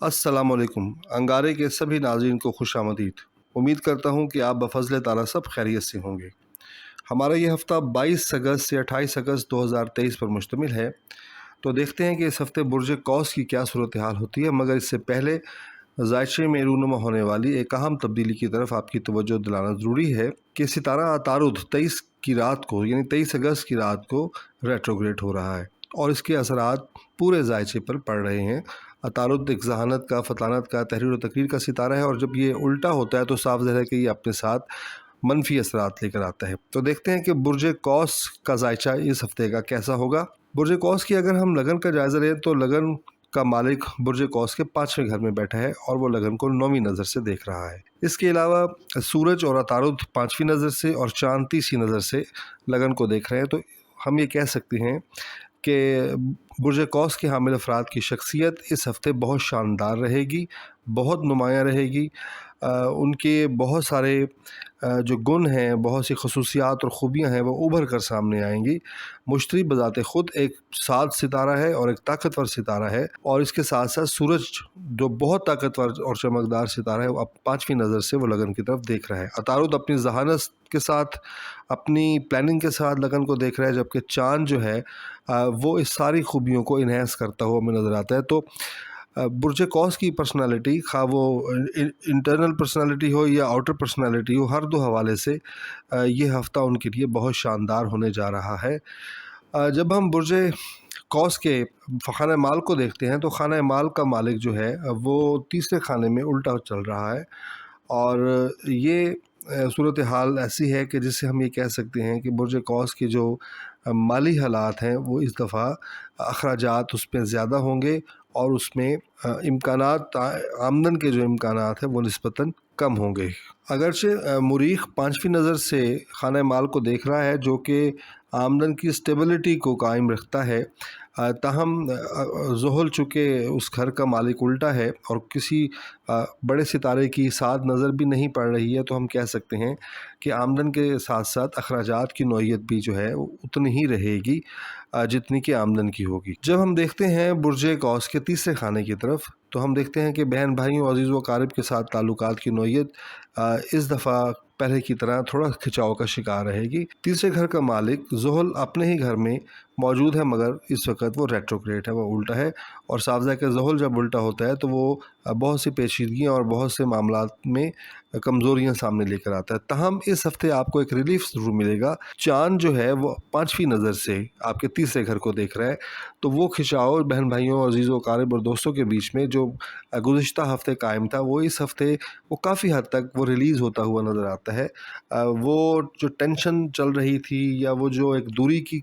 अस्सलाम वालेकुम। अंगारे के सभी नाज़रीन को खुशामदीद। उम्मीद करता हूँ कि आप बफ़ज़ल ताला सब खैरियत से होंगे। हमारा ये हफ़्ता 22 अगस्त से 28 अगस्त 2023 पर मुश्तमिल है। तो देखते हैं कि इस हफ़्ते बुर्ज कौस की क्या सूरत हाल होती है, मगर इससे पहले ज़ायशे में रूनुमा होने वाली एक अहम तब्दीली की तरफ आपकी तवज्जो दिलाना ज़रूरी है कि सितारा अतारुद 23 की रात को यानी 23 अगस्त की रात को रेट्रोग्रेड हो रहा है और इसके असरात पूरे ज़ायशे पर पड़ रहे हैं। अतारुद एक जहानत का, फतानत का, तहरीर व तकरीर का सितारा है और जब ये उल्टा होता है तो साफ ज़ाहिर है कि ये अपने साथ मनफी असरात लेकर आता है। तो देखते हैं कि बुर्ज कौस का जायचा इस हफ्ते का कैसा होगा। बुर्ज कौस की अगर हम लगन का जायज़ा लें तो लगन का मालिक बुर्ज कौस के 5वें घर में बैठा है और वो लगन को 9वीं नज़र से देख रहा है। इसके अलावा सूरज और अतारुद 5वीं नज़र से और चांद 30वीं नज़र से लगन को देख रहे हैं। तो हम ये कह सकते हैं कि बुर्ज कौस के हामिल अफराद की शख्सियत इस हफ़्ते बहुत शानदार रहेगी, बहुत नुमायाँ रहेगी। उनके बहुत सारे जो गुण हैं, बहुत सी खसूसियात और ख़ूबियाँ हैं वो उभर कर सामने आएंगी। मुश्तरी बज़ाते ख़ुद एक साद सितारा है और एक ताकतवर सितारा है और इसके साथ साथ सूरज जो बहुत ताकतवर और चमकदार सितारा है वो अब 5वीं नज़र से वो लगन की तरफ देख रहा है। अतारुद अपनी जहानत के साथ, अपनी प्लानिंग के साथ लगन को देख रहा है, जबकि चाँद जो है वो इस सारी खूबियों को इन्हेंस करता हुआ हमें नज़र आता है। तो बुर्ज कौस की पर्सनालिटी, खा वो इंटरनल पर्सनालिटी हो या आउटर पर्सनालिटी हो, हर दो हवाले से ये हफ़्ता उनके लिए बहुत शानदार होने जा रहा है। जब हम बुर्ज कौस के खाना माल को देखते हैं तो खाना माल का मालिक जो है वो तीसरे खाने में उल्टा चल रहा है और ये सूरत हाल ऐसी है कि जिससे हम ये कह सकते हैं कि बुर्ज कौस के जो माली हालात हैं वो इस दफ़ा अखराजात उस पर ज़्यादा होंगे और उसमें इम्कानात, आमदन के जो इम्कानात हैं वो निस्बतन कम होंगे। अगरचे मुरीख 5वीं नज़र से खाना माल को देख रहा है जो कि आमदन की स्टेबिलिटी को कायम रखता है, ताहम ज़ुहल चूँकि उस घर का मालिक उल्टा है और किसी बड़े सितारे की साथ नज़र भी नहीं पड़ रही है, तो हम कह सकते हैं कि आमदन के साथ साथ अखराजात की नौइयत भी जो है उतनी ही रहेगी जितनी कि आमदन की होगी। जब हम देखते हैं बुर्ज कौस के तीसरे खाने की तरफ तो हम देखते हैं कि बहन भाइयों, अजीज़ व अकारिब के साथ ताल्लुकात की नौइयत इस दफ़ा पहले की तरह थोड़ा खिंचाव का शिकार रहेगी। तीसरे घर का मालिक ज़ुहल अपने ही घर में मौजूद है मगर इस वक्त वो रेट्रोग्रेड है, वो उल्टा है और साफ़ है कि ज़ुहल जब उल्टा होता है तो वो बहुत सी पेचीदगियाँ और बहुत से मामलात में कमज़ोरियाँ सामने लेकर आता है। ताहम इस हफ़्ते आपको एक रिलीफ ज़रूर मिलेगा। चाँद जो है वो 5वीं नज़र से आपके तीसरे घर को देख रहा है, तो वो खिंचाव बहन भाइयों, अज़ीज़ व अकारिब और दोस्तों के बीच में जो गुज़िश्ता हफ़्ते कायम था वो इस हफ़्ते वो काफ़ी हद तक वो रिलीज़ होता हुआ नज़र आता है। वो जो टेंशन चल रही थी या वो जो एक दूरी की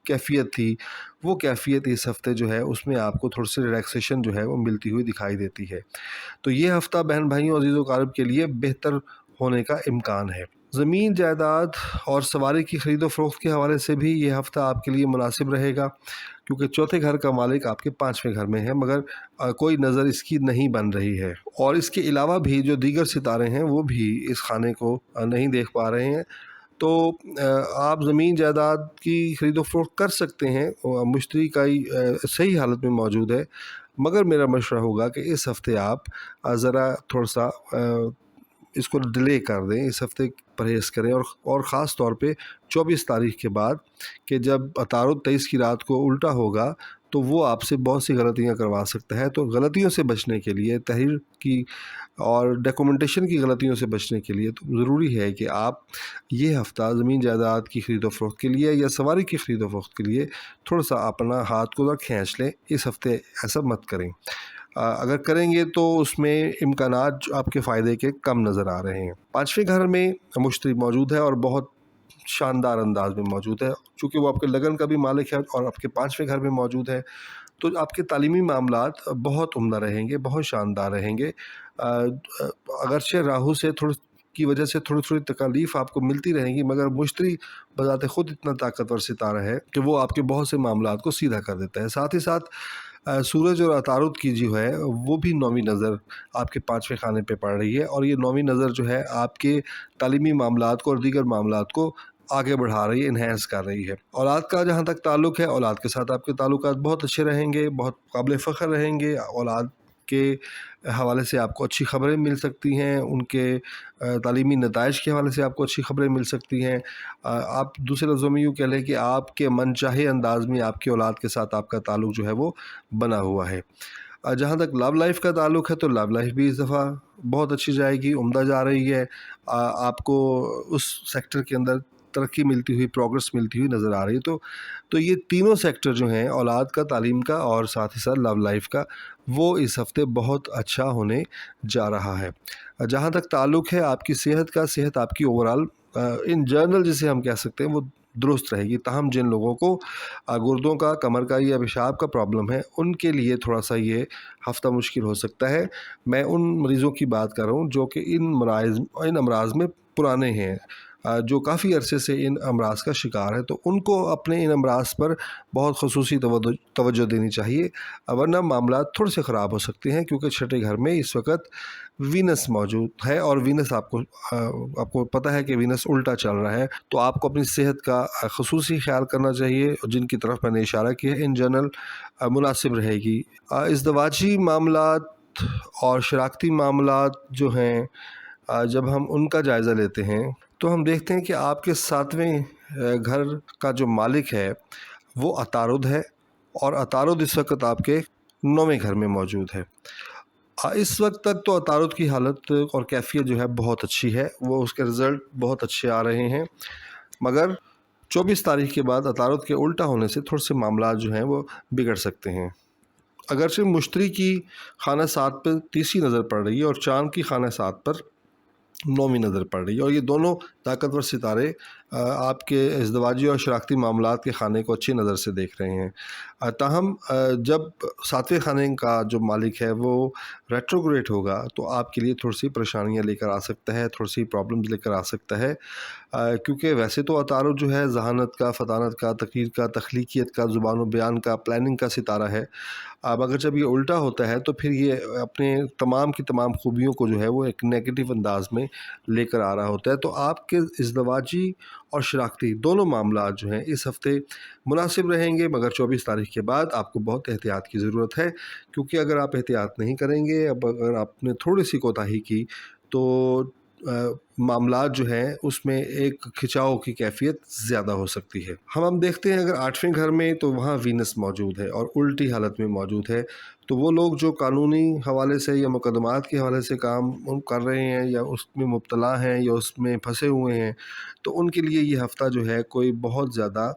कैफ़ियत थी, वो कैफ़ियत इस हफ़्ते जो है उसमें आपको थोड़ी सी रिलैक्सेशन जो है वो मिलती हुई दिखाई देती है। तो ये हफ़्ता बहन भाइयों, अज़ीज़ व अकारिब के लिए बेहतर होने का इम्कान है। ज़मीन जायदाद और सवारी की ख़रीदो फ़रोख्त के हवाले से भी ये हफ़्ता आपके लिए मुनासिब रहेगा क्योंकि चौथे घर का मालिक आपके 5वें घर में है मगर कोई नज़र इसकी नहीं बन रही है और इसके अलावा भी जो दीगर सितारे हैं वो भी इस खाने को नहीं देख पा रहे हैं। तो आप ज़मीन जायदाद की ख़रीदो फ़रोख्त कर सकते हैं, मुश्तरी का ही सही हालत में मौजूद है, मगर मेरा मशवरा होगा कि इस हफ़्ते आप ज़रा थोड़ा सा इसको डिले कर दें, इस हफ़्ते परहेज़ करें और ख़ास तौर पे 24 तारीख़ के बाद कि जब अतारुद 23 की रात को उल्टा होगा तो वो आपसे बहुत सी गलतियाँ करवा सकता है। तो गलतियों से बचने के लिए, तहरीर की और डॉक्यूमेंटेशन की गलतियों से बचने के लिए तो ज़रूरी है कि आप ये हफ़्ता ज़मीन जायदाद की ख़रीदो फ़रोख्त के लिए या सवारी की ख़रीदो फ़रोख्त के लिए थोड़ा सा अपना हाथ को खींच लें। इस हफ़्ते ऐसा मत करें। अगर करेंगे तो उसमें इम्कानात आपके फ़ायदे के कम नज़र आ रहे हैं। 5वें घर में मुश्तरी मौजूद है और बहुत शानदार अंदाज में मौजूद है, चूँकि वो आपके लगन का भी मालिक है और आपके 5वें घर में मौजूद है, तो आपके तालीमी मामलात बहुत उम्दा रहेंगे, बहुत शानदार रहेंगे। अगरचे राहु से थोड़ी की वजह से थोड़ी तकलीफ़ आपको मिलती रहेंगी मगर मुश्तरी बज़ाते ख़ुद इतना ताकतवर सितारा है कि वो आपके बहुत से मामलात को सीधा कर देता है। साथ ही साथ सूरज और अतारुद की जो है वो भी 9वीं नज़र आपके 5वें खाने पे पड़ रही है और ये 9वीं नज़र जो है आपके तालीमी मामलात को और दीगर मामलात को आगे बढ़ा रही है, इन्हेंस कर रही है। औलाद का जहाँ तक ताल्लुक़ है, औलाद के साथ आपके ताल्लुकात बहुत अच्छे रहेंगे, बहुत काबिल फ़ख्र रहेंगे। औलाद کے حوالے سے آپ کو اچھی خبریں مل سکتی ہیں، ان کے تعلیمی نتائج کے حوالے سے آپ کو اچھی خبریں مل سکتی ہیں۔ آپ دوسرے لفظوں میں یوں کہہ لیں کہ آپ کے من چاہے انداز میں آپ کی اولاد کے ساتھ آپ کا تعلق جو ہے وہ بنا ہوا ہے۔ جہاں تک لو لائف کا تعلق ہے تو لو لائف بھی اس دفعہ بہت اچھی جائے گی، عمدہ جا رہی ہے۔ آپ کو اس سیکٹر کے اندر ترقی ملتی ہوئی، پروگرس ملتی ہوئی نظر آ رہی ہے۔ تو یہ تینوں سیکٹر جو ہیں، اولاد کا، تعلیم کا اور ساتھ ہی ساتھ لو لائف کا، وہ اس ہفتے بہت اچھا ہونے جا رہا ہے۔ جہاں تک تعلق ہے آپ کی صحت کا، صحت آپ کی اوورال ان جنرل جسے ہم کہہ سکتے ہیں وہ درست رہے گی۔ تاہم جن لوگوں کو گردوں کا، کمر کا یا پیشاب کا پرابلم ہے، ان کے لیے تھوڑا سا یہ ہفتہ مشکل ہو سکتا ہے۔ میں ان مریضوں کی بات کر رہا ہوں جو کہ ان امراض میں پرانے ہیں، جو کافی عرصے سے ان امراض کا شکار ہے، تو ان کو اپنے ان امراض پر بہت خصوصی توجہ دینی چاہیے، ورنہ معاملات تھوڑے سے خراب ہو سکتے ہیں، کیونکہ چھٹے گھر میں اس وقت وینس موجود ہے، اور وینس آپ کو پتہ ہے کہ وینس الٹا چل رہا ہے، تو آپ کو اپنی صحت کا خصوصی خیال کرنا چاہیے، جن کی طرف میں نے اشارہ کیا ہے ان جنرل مناسب رہے گی۔ ازدواجی معاملات اور شراکتی معاملات جو ہیں، جب ہم ان کا جائزہ لیتے ہیں تو ہم دیکھتے ہیں کہ آپ کے 7ویں گھر کا جو مالک ہے وہ عطارد ہے، اور عطارد اس وقت آپ کے 9ویں گھر میں موجود ہے۔ اس وقت تک تو عطارد کی حالت اور کیفیت جو ہے بہت اچھی ہے، وہ اس کے رزلٹ بہت اچھے آ رہے ہیں، مگر 24 تاریخ کے بعد عطارد کے الٹا ہونے سے تھوڑے سے معاملات جو ہیں وہ بگڑ سکتے ہیں۔ اگرچہ مشتری کی خانہ 7 پر 30 نظر پڑ رہی ہے اور چاند کی خانہ 7 پر 9ویں نظر پڑ رہی ہے، اور یہ دونوں طاقتور ستارے آپ کے ازدواجی اور شراکتی معاملات کے خانے کو اچھی نظر سے دیکھ رہے ہیں۔ تاہم جب 7ویں خانے کا جو مالک ہے وہ ریٹروگریڈ ہوگا تو آپ کے لیے تھوڑی سی پریشانیاں لے کر آ سکتا ہے، تھوڑی سی پرابلمز لے کر آ سکتا ہے، کیونکہ ویسے تو عطارد جو ہے ذہانت کا، فطانت کا، تقریر کا، تخلیقیت کا، زبان و بیان کا، پلاننگ کا ستارہ ہے، مگر جب یہ الٹا ہوتا ہے تو پھر یہ اپنے تمام کی تمام خوبیوں کو جو ہے وہ ایک نیگیٹو انداز میں لے کر آ رہا ہوتا ہے۔ تو آپ کے ازدواجی اور شراکتی دونوں معاملات جو ہیں اس ہفتے مناسب رہیں گے، مگر 24 تاریخ کے بعد آپ کو بہت احتیاط کی ضرورت ہے، کیونکہ اگر آپ احتیاط نہیں کریں گے، اگر آپ نے تھوڑی سی کوتاہی کی تو معاملات جو ہیں اس میں ایک کھچاؤ کی کیفیت زیادہ ہو سکتی ہے۔ ہم دیکھتے ہیں اگر 8ویں گھر میں تو وہاں وینس موجود ہے اور الٹی حالت میں موجود ہے، تو وہ لوگ جو قانونی حوالے سے یا مقدمات کے حوالے سے کام کر رہے ہیں یا اس میں مبتلا ہیں یا اس میں پھنسے ہوئے ہیں، تو ان کے لیے یہ ہفتہ جو ہے کوئی بہت زیادہ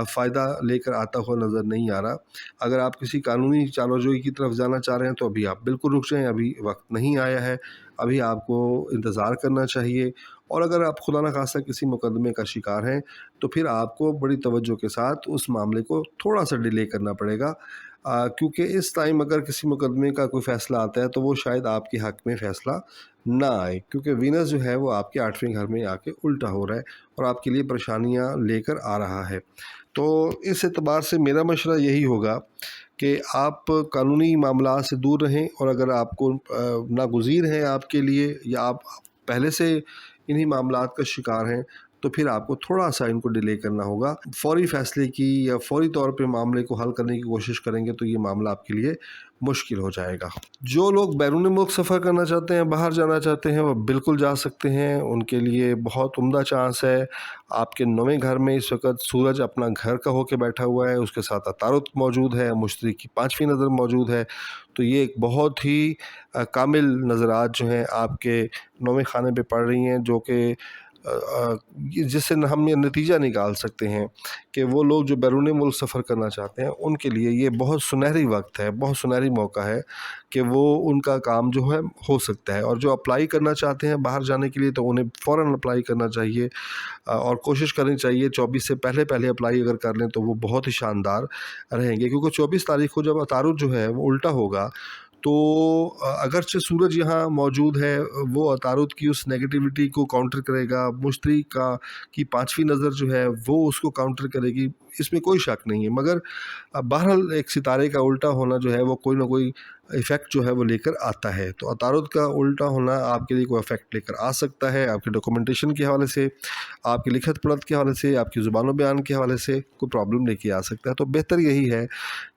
فائدہ لے کر آتا ہوا نظر نہیں آ رہا۔ اگر آپ کسی قانونی چالو جوئی کی طرف جانا چاہ رہے ہیں تو ابھی آپ بالکل رک جائیں، ابھی وقت نہیں آیا ہے، ابھی آپ کو انتظار کرنا چاہیے، اور اگر آپ خدا نخواستہ کسی مقدمے کا شکار ہیں تو پھر آپ کو بڑی توجہ کے ساتھ اس معاملے کو تھوڑا سا ڈیلے کرنا پڑے گا، کیونکہ اس ٹائم اگر کسی مقدمے کا کوئی فیصلہ آتا ہے تو وہ شاید آپ کے حق میں فیصلہ نہ آئے، کیونکہ وینس جو ہے وہ آپ کے 8ویں گھر میں آ کے الٹا ہو رہا ہے اور آپ کے لیے پریشانیاں لے کر آ رہا ہے۔ تو اس اعتبار سے میرا مشورہ یہی ہوگا کہ آپ قانونی معاملات سے دور رہیں، اور اگر آپ کو ناگزیر ہیں آپ کے لیے یا آپ پہلے سے انہی معاملات کا شکار ہیں تو پھر آپ کو تھوڑا سا ان کو ڈیلے کرنا ہوگا۔ فوری فیصلے کی یا فوری طور پہ معاملے کو حل کرنے کی کوشش کریں گے تو یہ معاملہ آپ کے لیے مشکل ہو جائے گا۔ جو لوگ بیرون ملک سفر کرنا چاہتے ہیں، باہر جانا چاہتے ہیں، وہ بالکل جا سکتے ہیں، ان کے لیے بہت عمدہ چانس ہے۔ آپ کے 9ویں گھر میں اس وقت سورج اپنا گھر کا ہو کے بیٹھا ہوا ہے، اس کے ساتھ عطارد موجود ہے، مشتری کی 5ویں نظر موجود ہے، تو یہ ایک بہت ہی کامل نظرات جو ہیں آپ کے 9ویں خانے پہ پڑ رہی ہیں، جو کہ جس سے ہم یہ نتیجہ نکال سکتے ہیں کہ وہ لوگ جو بیرون ملک سفر کرنا چاہتے ہیں ان کے لیے یہ بہت سنہری وقت ہے، بہت سنہری موقع ہے کہ وہ ان کا کام جو ہے ہو سکتا ہے، اور جو اپلائی کرنا چاہتے ہیں باہر جانے کے لیے تو انہیں فوراً اپلائی کرنا چاہیے، اور کوشش کرنی چاہیے 24 سے پہلے اپلائی اگر کر لیں تو وہ بہت ہی شاندار رہیں گے، کیونکہ 24 تاریخ کو جب عطارد جو ہے وہ الٹا ہوگا تو اگرچہ سورج یہاں موجود ہے وہ عطارد کی اس نیگیٹیوٹی کو کاؤنٹر کرے گا، مشتری کی 5ویں نظر جو ہے وہ اس کو کاؤنٹر کرے گی، اس میں کوئی شک نہیں ہے، مگر بہرحال ایک ستارے کا الٹا ہونا جو ہے وہ کوئی نہ کوئی ایفیکٹ جو ہے وہ لے کر آتا ہے۔ تو عطارد کا الٹا ہونا آپ کے لیے کوئی ایفیکٹ لے کر آ سکتا ہے، آپ کے ڈاکومنٹیشن کے حوالے سے، آپ کی لکھت پڑھت کے حوالے سے، آپ کی زبان و بیان کے حوالے سے کوئی پرابلم لے کے آ سکتا ہے۔ تو بہتر یہی ہے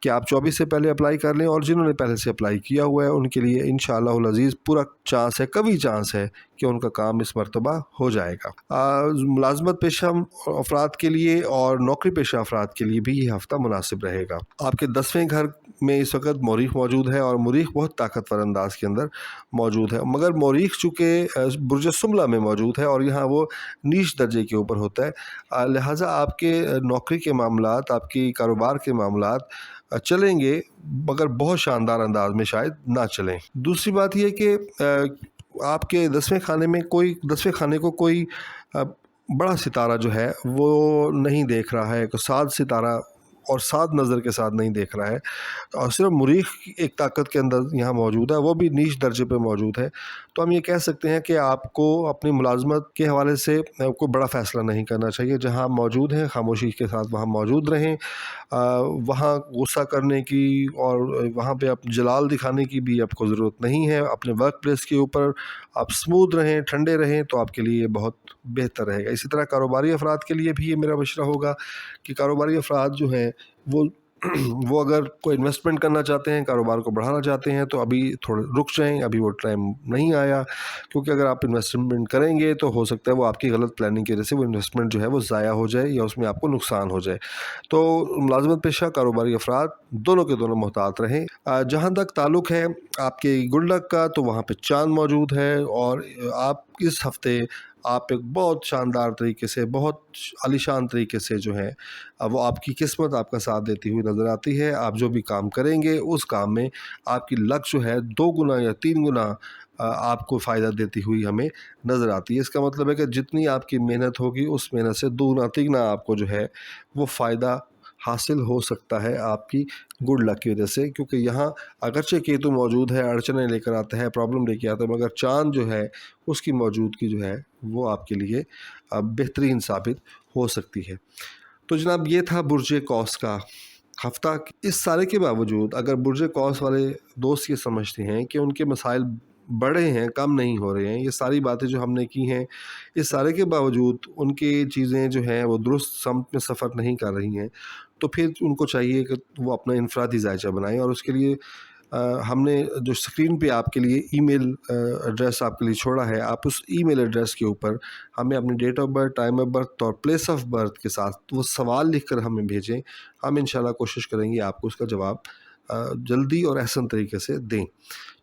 کہ آپ 24 سے پہلے اپلائی کر لیں، اور جنہوں نے پہلے سے اپلائی کیا ہوا ہے ان کے لیے انشاءاللہ العزیز پورا چانس ہے، کبھی چانس ہے کہ ان کا کام اس مرتبہ ہو جائے گا۔ ملازمت پیشہ افراد کے لیے اور نوکری پیشہ افراد کے لیے بھی یہ ہفتہ مناسب رہے گا۔ آپ کے 10ویں گھر میں اس وقت مریخ موجود ہے، اور مریخ بہت طاقتور انداز کے اندر موجود ہے، مگر مریخ چونکہ برج سملہ میں موجود ہے اور یہاں وہ نیچ درجے کے اوپر ہوتا ہے، لہٰذا آپ کے نوکری کے معاملات، آپ کی کاروبار کے معاملات چلیں گے، مگر بہت شاندار انداز میں شاید نہ چلیں۔ دوسری بات یہ کہ آپ کے 10ویں خانے کو کوئی بڑا ستارہ جو ہے وہ نہیں دیکھ رہا ہے، کوئی 7 ستارہ اور 7 نظر کے ساتھ نہیں دیکھ رہا ہے، اور صرف مریخ ایک طاقت کے اندر یہاں موجود ہے، وہ بھی نیچ درجے پہ موجود ہے۔ تو ہم یہ کہہ سکتے ہیں کہ آپ کو اپنی ملازمت کے حوالے سے کوئی بڑا فیصلہ نہیں کرنا چاہیے، جہاں موجود ہیں خاموشی کے ساتھ وہاں موجود رہیں، وہاں غصہ کرنے کی اور وہاں پہ آپ جلال دکھانے کی بھی آپ کو ضرورت نہیں ہے۔ اپنے ورک پلیس کے اوپر آپ اسموتھ رہیں، ٹھنڈے رہیں، تو آپ کے لیے یہ بہت بہتر رہے گا۔ اسی طرح کاروباری افراد کے لیے بھی یہ میرا مشورہ ہوگا کہ کاروباری افراد جو ہیں وہ اگر کوئی انویسٹمنٹ کرنا چاہتے ہیں، کاروبار کو بڑھانا چاہتے ہیں، تو ابھی تھوڑے رک جائیں، ابھی وہ ٹائم نہیں آیا، کیونکہ اگر آپ انویسٹمنٹ کریں گے تو ہو سکتا ہے وہ آپ کی غلط پلاننگ کی وجہ سے وہ انویسٹمنٹ جو ہے وہ ضائع ہو جائے یا اس میں آپ کو نقصان ہو جائے۔ تو ملازمت پیشہ کاروباری افراد دونوں کے دونوں محتاط رہیں۔ جہاں تک تعلق ہے آپ کے گڈ لک کا، تو وہاں پہ چاند موجود ہے، اور آپ اس ہفتے آپ ایک بہت شاندار طریقے سے، بہت عالیشان طریقے سے جو ہے وہ آپ کی قسمت آپ کا ساتھ دیتی ہوئی نظر آتی ہے۔ آپ جو بھی کام کریں گے اس کام میں آپ کی لک جو ہے 2 گنا یا 3 گنا آپ کو فائدہ دیتی ہوئی ہمیں نظر آتی ہے۔ اس کا مطلب ہے کہ جتنی آپ کی محنت ہوگی اس محنت سے 2 گنا 3 گنا آپ کو جو ہے وہ فائدہ حاصل ہو سکتا ہے آپ کی گڈ لک کی وجہ سے، کیونکہ یہاں اگرچہ کیتو موجود ہے، اڑچنیں لے کر آتا ہے، پرابلم لے کے آتا ہے، مگر چاند جو ہے اس کی موجودگی جو ہے وہ آپ کے لیے بہترین ثابت ہو سکتی ہے۔ تو جناب یہ تھا برج قوس کا ہفتہ۔ اس سارے کے باوجود اگر برج قوس والے دوست یہ سمجھتے ہیں کہ ان کے مسائل بڑے ہیں، کم نہیں ہو رہے ہیں، یہ ساری باتیں جو ہم نے کی ہیں، اس سارے کے باوجود ان کی چیزیں جو ہیں وہ درست سمت میں سفر نہیں کر رہی ہیں، تو پھر ان کو چاہیے کہ وہ اپنا انفرادی ذائچہ بنائیں، اور اس کے لیے ہم نے جو اسکرین پہ آپ کے لیے ای میل ایڈریس آپ کے لیے چھوڑا ہے، آپ اس ای میل ایڈریس کے اوپر ہمیں اپنی date of birth, time of birth اور پلیس آف برتھ کے ساتھ وہ سوال لکھ کر ہمیں بھیجیں۔ ہم انشاءاللہ کوشش کریں گے آپ کو اس کا جواب جلدی اور احسن طریقے سے دیں۔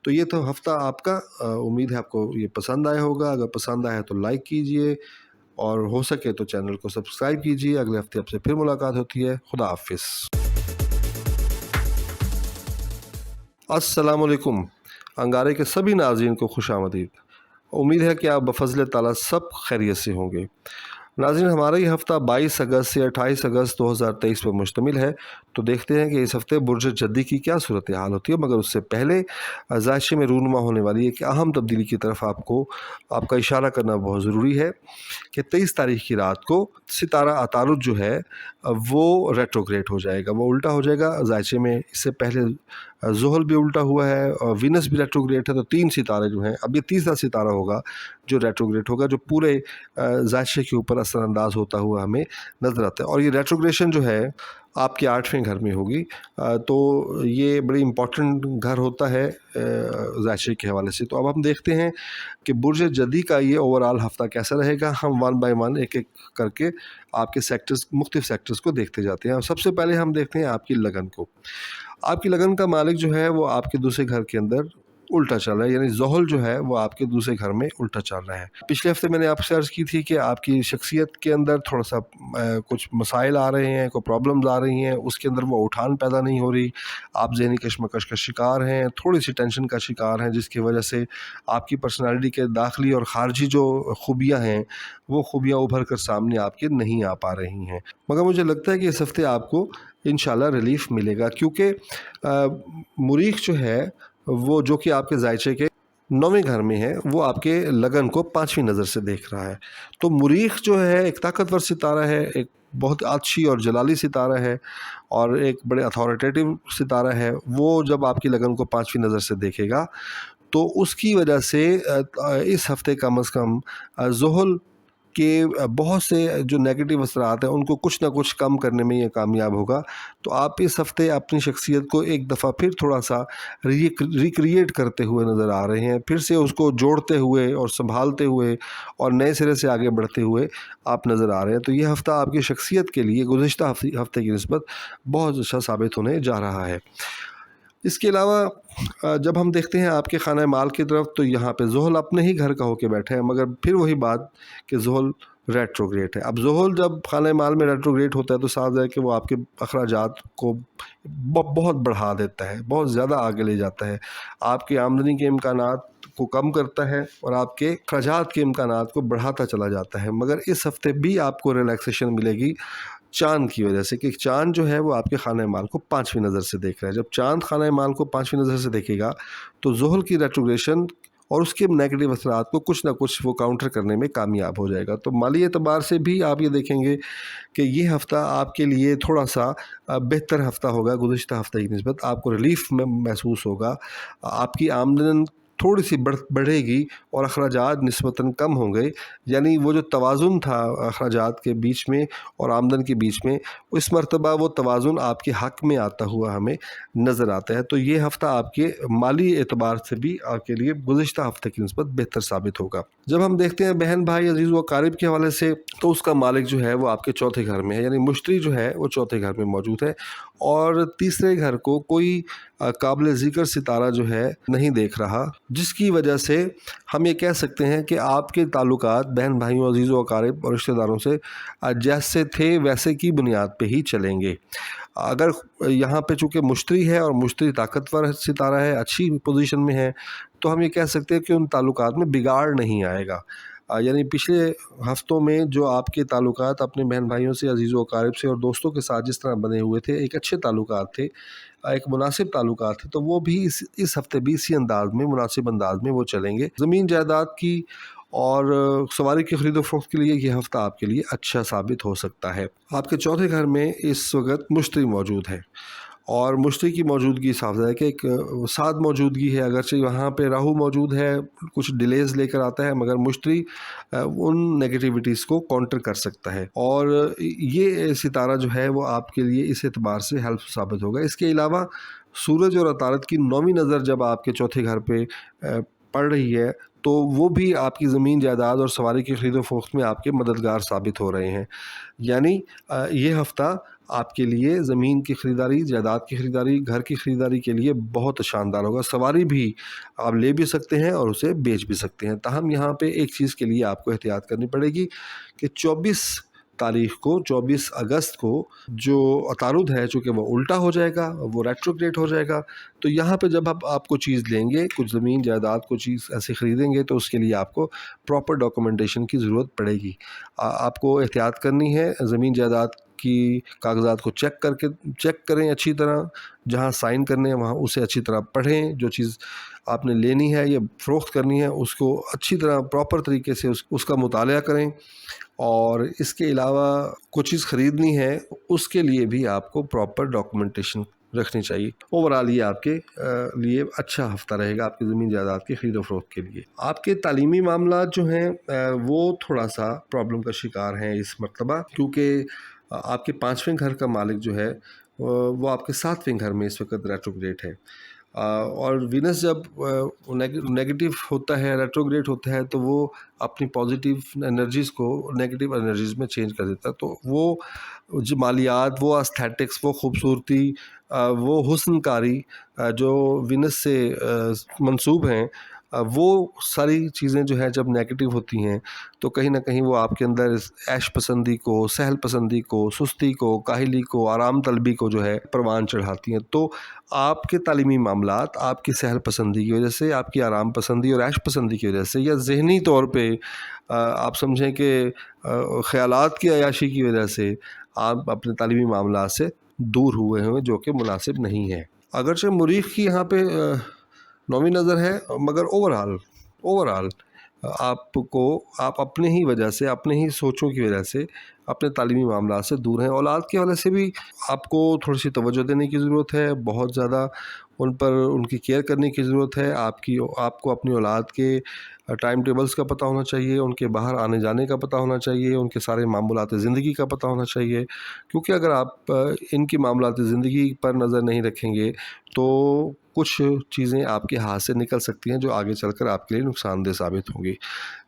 تو یہ تو ہفتہ آپ کا، امید ہے آپ کو یہ پسند آیا ہوگا۔ اگر پسند آیا تو لائک کیجئے، اور ہو سکے تو چینل کو سبسکرائب کیجئے۔ اگلے ہفتے آپ سے پھر ملاقات ہوتی ہے۔ خدا حافظ۔ السلام علیکم۔ انگارے کے سبھی ناظرین کو خوش آمدید۔ امید ہے کہ آپ بفضل تعالیٰ سب خیریت سے ہوں گے۔ ناظرین، ہمارا یہ ہفتہ 22 اگست سے 28 اگست 2023 پر مشتمل ہے۔ تو دیکھتے ہیں کہ اس ہفتے برج جدی کی کیا صورتحال ہوتی ہے، مگر اس سے پہلے ذائچے میں رونما ہونے والی ایک اہم تبدیلی کی طرف آپ کا اشارہ کرنا بہت ضروری ہے کہ 23 تاریخ کی رات کو ستارہ عطارد جو ہے وہ ریٹروگریڈ ہو جائے گا، وہ الٹا ہو جائے گا۔ ذائچے میں اس سے پہلے زحل بھی الٹا ہوا ہے اور وینس بھی ریٹروگریڈ ہے، تو 3 ستارے جو ہیں، اب یہ تیسرا ستارہ ہوگا جو ریٹروگریڈ ہوگا، جو پورے ذائچے کے اوپر اثر انداز ہوتا ہوا ہمیں نظر آتا ہے۔ اور یہ ریٹروگریشن جو ہے آپ کے 8ویں گھر میں ہوگی، تو یہ بڑی امپورٹنٹ گھر ہوتا ہے ذائچے کے حوالے سے۔ تو اب ہم دیکھتے ہیں کہ برج جدی کا یہ اوورآل ہفتہ کیسا رہے گا۔ ہم 1 بائی 1 ایک ایک کر کے آپ کے سیکٹرز، مختلف سیکٹرز کو دیکھتے جاتے ہیں۔ سب سے پہلے ہم دیکھتے ہیں آپ کی لگن کو۔ آپ کی لگن کا مالک جو ہے وہ آپ کے دوسرے گھر کے اندر الٹا چل رہا ہے، یعنی زحل جو ہے وہ آپ کے دوسرے گھر میں الٹا چل رہا ہے۔ پچھلے ہفتے میں نے آپ سے عرض کی تھی کہ آپ کی شخصیت کے اندر تھوڑا سا کچھ مسائل آ رہے ہیں، کوئی پرابلمز آ رہی ہیں، اس کے اندر وہ اٹھان پیدا نہیں ہو رہی، آپ ذہنی کشمکش کا شکار ہیں، تھوڑی سی ٹینشن کا شکار ہیں، جس کی وجہ سے آپ کی پرسنالٹی کے داخلی اور خارجی جو خوبیاں ہیں وہ خوبیاں ابھر کر سامنے آپ کے نہیں آ پا رہی ہیں۔ مگر مجھے لگتا ہے کہ اس ہفتے آپ کو انشاءاللہ ریلیف ملے گا، کیونکہ مریخ جو ہے وہ جو کہ آپ کے ذائچے کے 9ویں گھر میں ہے، وہ آپ کے لگن کو 5ویں نظر سے دیکھ رہا ہے۔ تو مریخ جو ہے ایک طاقتور ستارہ ہے، ایک بہت اچھی اور جلالی ستارہ ہے اور ایک بڑے اتھارٹیٹیو ستارہ ہے، وہ جب آپ کی لگن کو 5ویں نظر سے دیکھے گا تو اس کی وجہ سے اس ہفتے کم از کم زحل کے بہت سے جو نیگیٹو اثرات ہیں ان کو کچھ نہ کچھ کم کرنے میں یہ کامیاب ہوگا۔ تو آپ اس ہفتے اپنی شخصیت کو ایک دفعہ پھر تھوڑا سا ریکریٹ کرتے ہوئے نظر آ رہے ہیں، پھر سے اس کو جوڑتے ہوئے اور سنبھالتے ہوئے اور نئے سرے سے آگے بڑھتے ہوئے آپ نظر آ رہے ہیں۔ تو یہ ہفتہ آپ کی شخصیت کے لیے گزشتہ ہفتے کی نسبت بہت اچھا ثابت ہونے جا رہا ہے۔ اس کے علاوہ جب ہم دیکھتے ہیں آپ کے خانہ مال کی طرف تو یہاں پہ زحل اپنے ہی گھر کا ہو کے بیٹھے ہیں، مگر پھر وہی بات کہ زحل ریٹروگریٹ ہے۔ اب زحل جب خانہ مال میں ریٹروگریٹ ہوتا ہے تو صاف ہے کہ وہ آپ کے اخراجات کو بہت بڑھا دیتا ہے، بہت زیادہ آگے لے جاتا ہے، آپ کی آمدنی کے امکانات کو کم کرتا ہے اور آپ کے اخراجات کے امکانات کو بڑھاتا چلا جاتا ہے۔ مگر اس ہفتے بھی آپ کو ریلیکسیشن ملے گی چاند کی وجہ سے، کہ چاند جو ہے وہ آپ کے خانہ مال کو 5ویں نظر سے دیکھ رہا ہے۔ جب چاند خانہ مال کو 5ویں نظر سے دیکھے گا تو زحل کی ریٹروگریشن اور اس کے نیگیٹو اثرات کو کچھ نہ کچھ وہ کاؤنٹر کرنے میں کامیاب ہو جائے گا۔ تو مالی اعتبار سے بھی آپ یہ دیکھیں گے کہ یہ ہفتہ آپ کے لیے تھوڑا سا بہتر ہفتہ ہوگا گزشتہ ہفتے کی نسبت، آپ کو ریلیف میں محسوس ہوگا، آپ کی آمدن تھوڑی سی بڑھے گی اور اخراجات نسبتاً کم ہوں گے، یعنی وہ جو توازن تھا اخراجات کے بیچ میں اور آمدن کے بیچ میں، اس مرتبہ وہ توازن آپ کے حق میں آتا ہوا ہمیں نظر آتا ہے۔ تو یہ ہفتہ آپ کے مالی اعتبار سے بھی آپ کے لیے گزشتہ ہفتے کی نسبت بہتر ثابت ہوگا۔ جب ہم دیکھتے ہیں بہن بھائی عزیز و اقارب کے حوالے سے تو اس کا مالک جو ہے وہ آپ کے چوتھے گھر میں ہے، یعنی مشتری جو ہے وہ چوتھے گھر میں موجود ہے اور تیسرے گھر کو کوئی قابل ذکر ستارہ جو ہے نہیں دیکھ رہا، جس کی وجہ سے ہم یہ کہہ سکتے ہیں کہ آپ کے تعلقات بہن بھائیوں عزیز و اقارب اور رشتہ داروں سے جیسے تھے ویسے کی بنیاد پہ ہی چلیں گے۔ اگر یہاں پہ چونکہ مشتری ہے اور مشتری طاقتور ستارہ ہے، اچھی پوزیشن میں ہے، تو ہم یہ کہہ سکتے ہیں کہ ان تعلقات میں بگاڑ نہیں آئے گا۔ یعنی پچھلے ہفتوں میں جو آپ کے تعلقات اپنے بہن بھائیوں سے عزیز و اقارب سے اور دوستوں کے ساتھ جس طرح بنے ہوئے تھے، ایک اچھے تعلقات تھے، ایک مناسب تعلقات تھے، تو وہ بھی اس ہفتے بھی اسی انداز میں مناسب انداز میں وہ چلیں گے۔ زمین جائیداد کی اور سواری کی خرید و فروخت کے لیے یہ ہفتہ آپ کے لیے اچھا ثابت ہو سکتا ہے۔ آپ کے چوتھے گھر میں اس وقت مشتری موجود ہے اور مشتری کی موجودگی صاف ہے کہ ایک ساتھ موجودگی ہے، اگرچہ وہاں پہ راہو موجود ہے، کچھ ڈیلیز لے کر آتا ہے، مگر مشتری ان نیگیٹیوٹیز کو کاؤنٹر کر سکتا ہے اور یہ ستارہ جو ہے وہ آپ کے لیے اس اعتبار سے ہیلپ ثابت ہوگا۔ اس کے علاوہ سورج اور عطارد کی 9ویں نظر جب آپ کے چوتھے گھر پہ پڑ رہی ہے تو وہ بھی آپ کی زمین جائیداد اور سواری کی خرید و فروخت میں آپ کے مددگار ثابت ہو رہے ہیں۔ یعنی یہ ہفتہ آپ کے لیے زمین کی خریداری، جائیداد کی خریداری، گھر کی خریداری کے لیے بہت شاندار ہوگا۔ سواری بھی آپ لے بھی سکتے ہیں اور اسے بیچ بھی سکتے ہیں۔ تاہم یہاں پہ ایک چیز کے لیے آپ کو احتیاط کرنی پڑے گی کہ 24 اگست کو جو عطارد ہے چونکہ وہ الٹا ہو جائے گا، وہ ریٹروگریٹ ہو جائے گا، تو یہاں پہ جب آپ کو چیز لیں گے، کچھ زمین جائیداد کو چیز ایسے خریدیں گے تو اس کے لیے آپ کو پراپر ڈاکومنٹیشن کی ضرورت پڑے گی۔ آپ کو احتیاط کرنی ہے، زمین جائیداد کی کاغذات کو چیک کریں اچھی طرح، جہاں سائن کرنے ہیں وہاں اسے اچھی طرح پڑھیں، جو چیز آپ نے لینی ہے یا فروخت کرنی ہے اس کو اچھی طرح پراپر طریقے سے اس کا مطالعہ کریں، اور اس کے علاوہ کچھ چیز خریدنی ہے اس کے لیے بھی آپ کو پراپر ڈاکومنٹیشن رکھنی چاہیے۔ اوورآل یہ آپ کے لیے اچھا ہفتہ رہے گا آپ کی زمین جائیداد کی خرید و فروخت کے لیے۔ آپ کے تعلیمی معاملات جو ہیں وہ تھوڑا سا پرابلم کا شکار ہیں اس مرتبہ، کیونکہ آپ کے 5ویں گھر کا مالک جو ہے وہ آپ کے 7ویں گھر میں اس وقت ریٹروگریٹ ہے، اور وینس جب نیگیٹو ہوتا ہے، ریٹروگریٹ ہوتا ہے، تو وہ اپنی پازیٹیو انرجیز کو نیگیٹو انرجیز میں چینج کر دیتا ہے۔ تو وہ جمالیات، وہ استھیٹکس، وہ خوبصورتی، وہ حسن کاری جو وینس سے منسوب ہیں، وہ ساری چیزیں جو ہے جب نیگیٹو ہوتی ہیں تو کہیں نہ کہیں وہ آپ کے اندر عیش پسندی کو، سہل پسندی کو، سستی کو، کاہلی کو، آرام طلبی کو جو ہے پروان چڑھاتی ہیں۔ تو آپ کے تعلیمی معاملات آپ کی سہل پسندی کی وجہ سے، آپ کی آرام پسندی اور عیش پسندی کی وجہ سے، یا ذہنی طور پہ آپ سمجھیں کہ خیالات کی عیاشی کی وجہ سے آپ اپنے تعلیمی معاملات سے دور ہوئے ہیں، جو کہ مناسب نہیں ہے۔ اگرچہ مریخ کی یہاں پہ 9ویں نظر ہے، مگر اوورال آپ اپنے ہی وجہ سے، اپنے ہی سوچوں کی وجہ سے अपने तालीमी मामलात से दूर हैं। औलाद के हवाले से भी आपको थोड़ी सी तवज्जो देने की ज़रूरत है, बहुत ज़्यादा उन पर उनकी केयर करने की ज़रूरत है। आपको अपनी औलाद के टाइम टेबल्स का पता होना चाहिए, उनके बाहर आने जाने का पता होना चाहिए, उनके सारे मामूलात ज़िंदगी का पता होना चाहिए, क्योंकि अगर आप इनकी मामूलात ज़िंदगी पर नज़र नहीं रखेंगे तो कुछ चीज़ें आपके हाथ से निकल सकती हैं जो आगे चलकर आपके लिए नुकसानदेह साबित होंगी।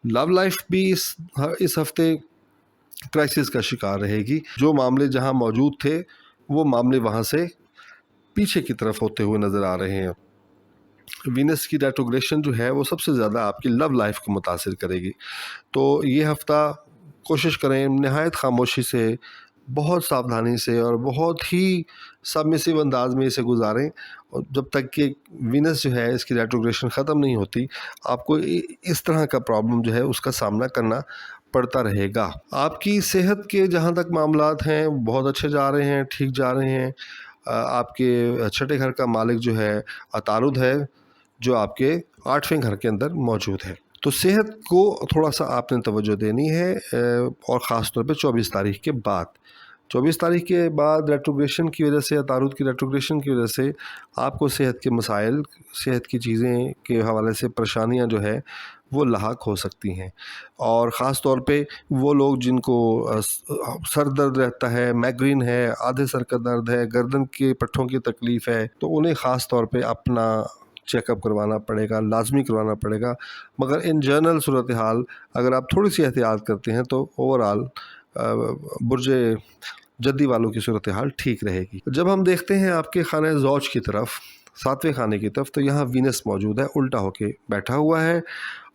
लव लाइफ भी इस हफ़्ते क्राइसिस का शिकार रहेगी। जो मामले जहां मौजूद थे वो मामले वहां से पीछे की तरफ होते हुए नज़र आ रहे हैं। वीनस की रेट्रोग्रेशन जो है वो सबसे ज़्यादा आपकी लव लाइफ को मुतासिर करेगी। तो ये हफ़्ता कोशिश करें नहायत खामोशी से, बहुत सावधानी से और बहुत ही सबमिसिव अंदाज में इसे गुजारें, और जब तक कि वीनस जो है इसकी रेट्रोग्रेशन ख़त्म नहीं होती आपको इस तरह का प्रॉब्लम जो है उसका सामना करना पड़ता रहेगा। आपकी सेहत के जहाँ तक मामलात हैं बहुत अच्छे जा रहे हैं, ठीक जा रहे हैं। आपके छठे घर का मालिक जो है अतारुद है, जो आपके 8वें घर के अंदर मौजूद है। तो सेहत को थोड़ा सा आपने तवज्जो देनी है, और ख़ास तौर पे 24 तारीख के बाद। 24 तारीख के बाद रेट्रोग्रेशन की वजह से, तारुद की रेट्रोग्रेशन की वजह से आपको सेहत के मसाइल, सेहत की चीज़ें के हवाले से परेशानियां जो है वो लाहक हो सकती हैं। और ख़ास तौर पे वो लोग जिनको सर दर्द रहता है, माइग्रेन है, आधे सर का दर्द है, गर्दन के पट्ठों की तकलीफ़ है, तो उन्हें ख़ास तौर पे अपना चेकअप करवाना पड़ेगा, लाजमी करवाना पड़ेगा। मगर इन जनरल सूरत हाल अगर आप थोड़ी सी एहतियात करते हैं तो ओवरऑल बुर्ज जद्दी वालों की सूरत हाल ठीक रहेगी। जब हम देखते हैं आपके खाने ज़ौज की तरफ, 7वें खाने की तरफ, तो यहाँ वीनस मौजूद है, उल्टा होके बैठा हुआ है,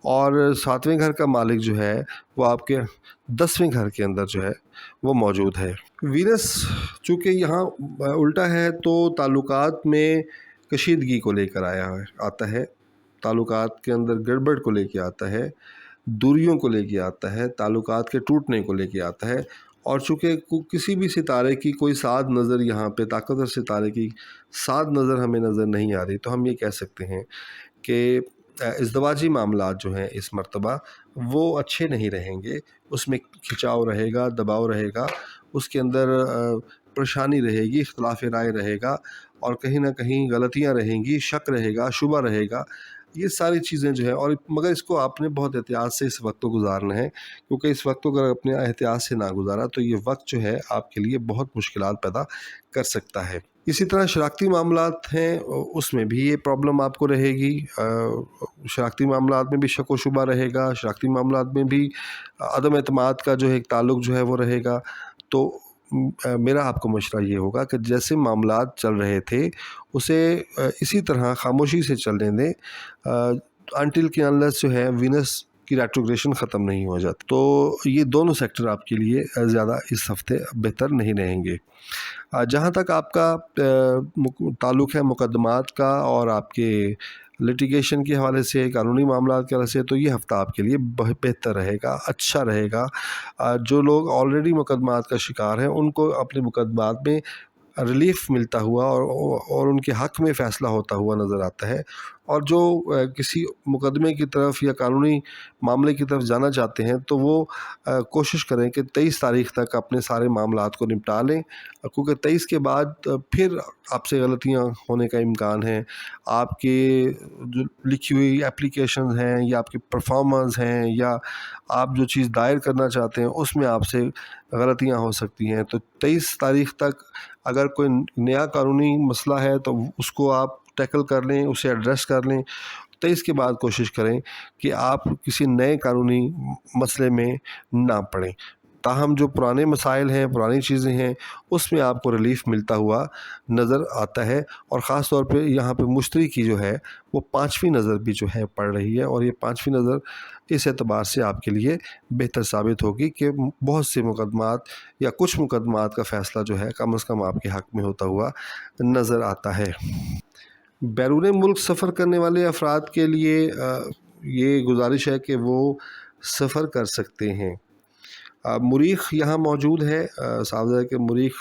और 7वें घर का मालिक जो है वो आपके 10वें घर के अंदर जो है वो मौजूद है। वीनस चूँकि यहाँ उल्टा है तो ताल्लुकात में कशीदगी को लेकर आता है, ताल्लुकात के अंदर गड़बड़ को लेके आता है, दूरियों को लेके आता है, ताल्लुकात के टूटने को लेके आता है। और चूँकि किसी भी सितारे की कोई साध नज़र यहाँ पे, ताकतवर सितारे की साध नज़र हमें नज़र नहीं आ रही, तो हम ये कह सकते हैं कि इज़्दवाजी मामलात जो हैं इस मर्तबा वो अच्छे नहीं रहेंगे। उसमें खिंचाव रहेगा, दबाव रहेगा, उसके अंदर परेशानी रहेगी, इख्तिलाफ़ राय रहेगा, और कहीं ना कहीं गलतियाँ रहेंगी, शक रहेगा, शुबा रहेगा। ये सारी चीज़ें जो है, और मगर इसको आपने बहुत एहतियात से इस वक्त को गुजारना है, क्योंकि इस वक्त को अगर अपने एहतियात से ना गुजारा तो ये वक्त जो है आपके लिए बहुत मुश्किलात पैदा कर सकता है। इसी तरह शराकती मामलात हैं, उसमें भी ये प्रॉब्लम आपको रहेगी। शराकती मामलात में भी शक व शुबा रहेगा, शराकती मामलात में भी अदम एतमाद का जो है एक ताल्लुक़ जो है वो रहेगा। तो मेरा आपको मशवरा ये होगा कि जैसे मामलात चल रहे थे उसे इसी तरह खामोशी से चलने दें अनटिल कि अनलेस जो है वीनस की रेट्रोग्रेशन ख़त्म नहीं हो जाती। तो ये दोनों सेक्टर आपके लिए ज़्यादा इस हफ्ते बेहतर नहीं रहेंगे। जहाँ तक आपका ताल्लुक़ है मुकदमात का और आपके लिटिगेशन के हवाले से, कानूनी मामलात के हवाले से, तो ये हफ़्ता आपके लिए बेहतर रहेगा, अच्छा रहेगा। जो लोग ऑलरेडी मुकदमात का शिकार हैं उनको अपने मुकदमात में रिलीफ मिलता हुआ और उनके हक़ में फ़ैसला होता हुआ नज़र आता है। और जो किसी मुकदमे की तरफ या कानूनी मामले की तरफ जाना चाहते हैं तो वो कोशिश करें कि 23 तारीख़ तक अपने सारे मामलात को निपटा लें, क्योंकि 23 के बाद फिर आपसे गलतियां होने का इम्कान है। आपके जो लिखी हुई एप्लीकेशन हैं या आपके परफॉर्मेंस हैं या आप जो चीज़ दायर करना चाहते हैं उसमें आपसे गलतियां हो सकती हैं। तो 23 तारीख़ तक अगर कोई नया कानूनी मसला है तो उसको आप टैकल कर लें, उसे एड्रेस कर लें। तो इसके बाद कोशिश करें कि आप किसी नए कानूनी मसले में ना पड़ें। ताहम जो पुराने मसाइल हैं, पुरानी चीज़ें हैं, उसमें आपको रिलीफ़ मिलता हुआ नज़र आता है। और ख़ास तौर पे यहाँ पे मुश्तरी की जो है वो 5वीं नज़र भी जो है पड़ रही है, और ये 5वीं नज़र इस एतबार से आपके लिए बेहतर साबित होगी कि बहुत से मुकदमात या कुछ मुकदमात का फ़ैसला जो है कम से कम आपके हक़ में होता हुआ नज़र आता है। बैरून मुल्क सफ़र करने वाले अफराद के लिए ये गुजारिश है कि वो सफ़र कर सकते हैं। मुरीख़ यहाँ मौजूद है। साफ है कि मुरीख़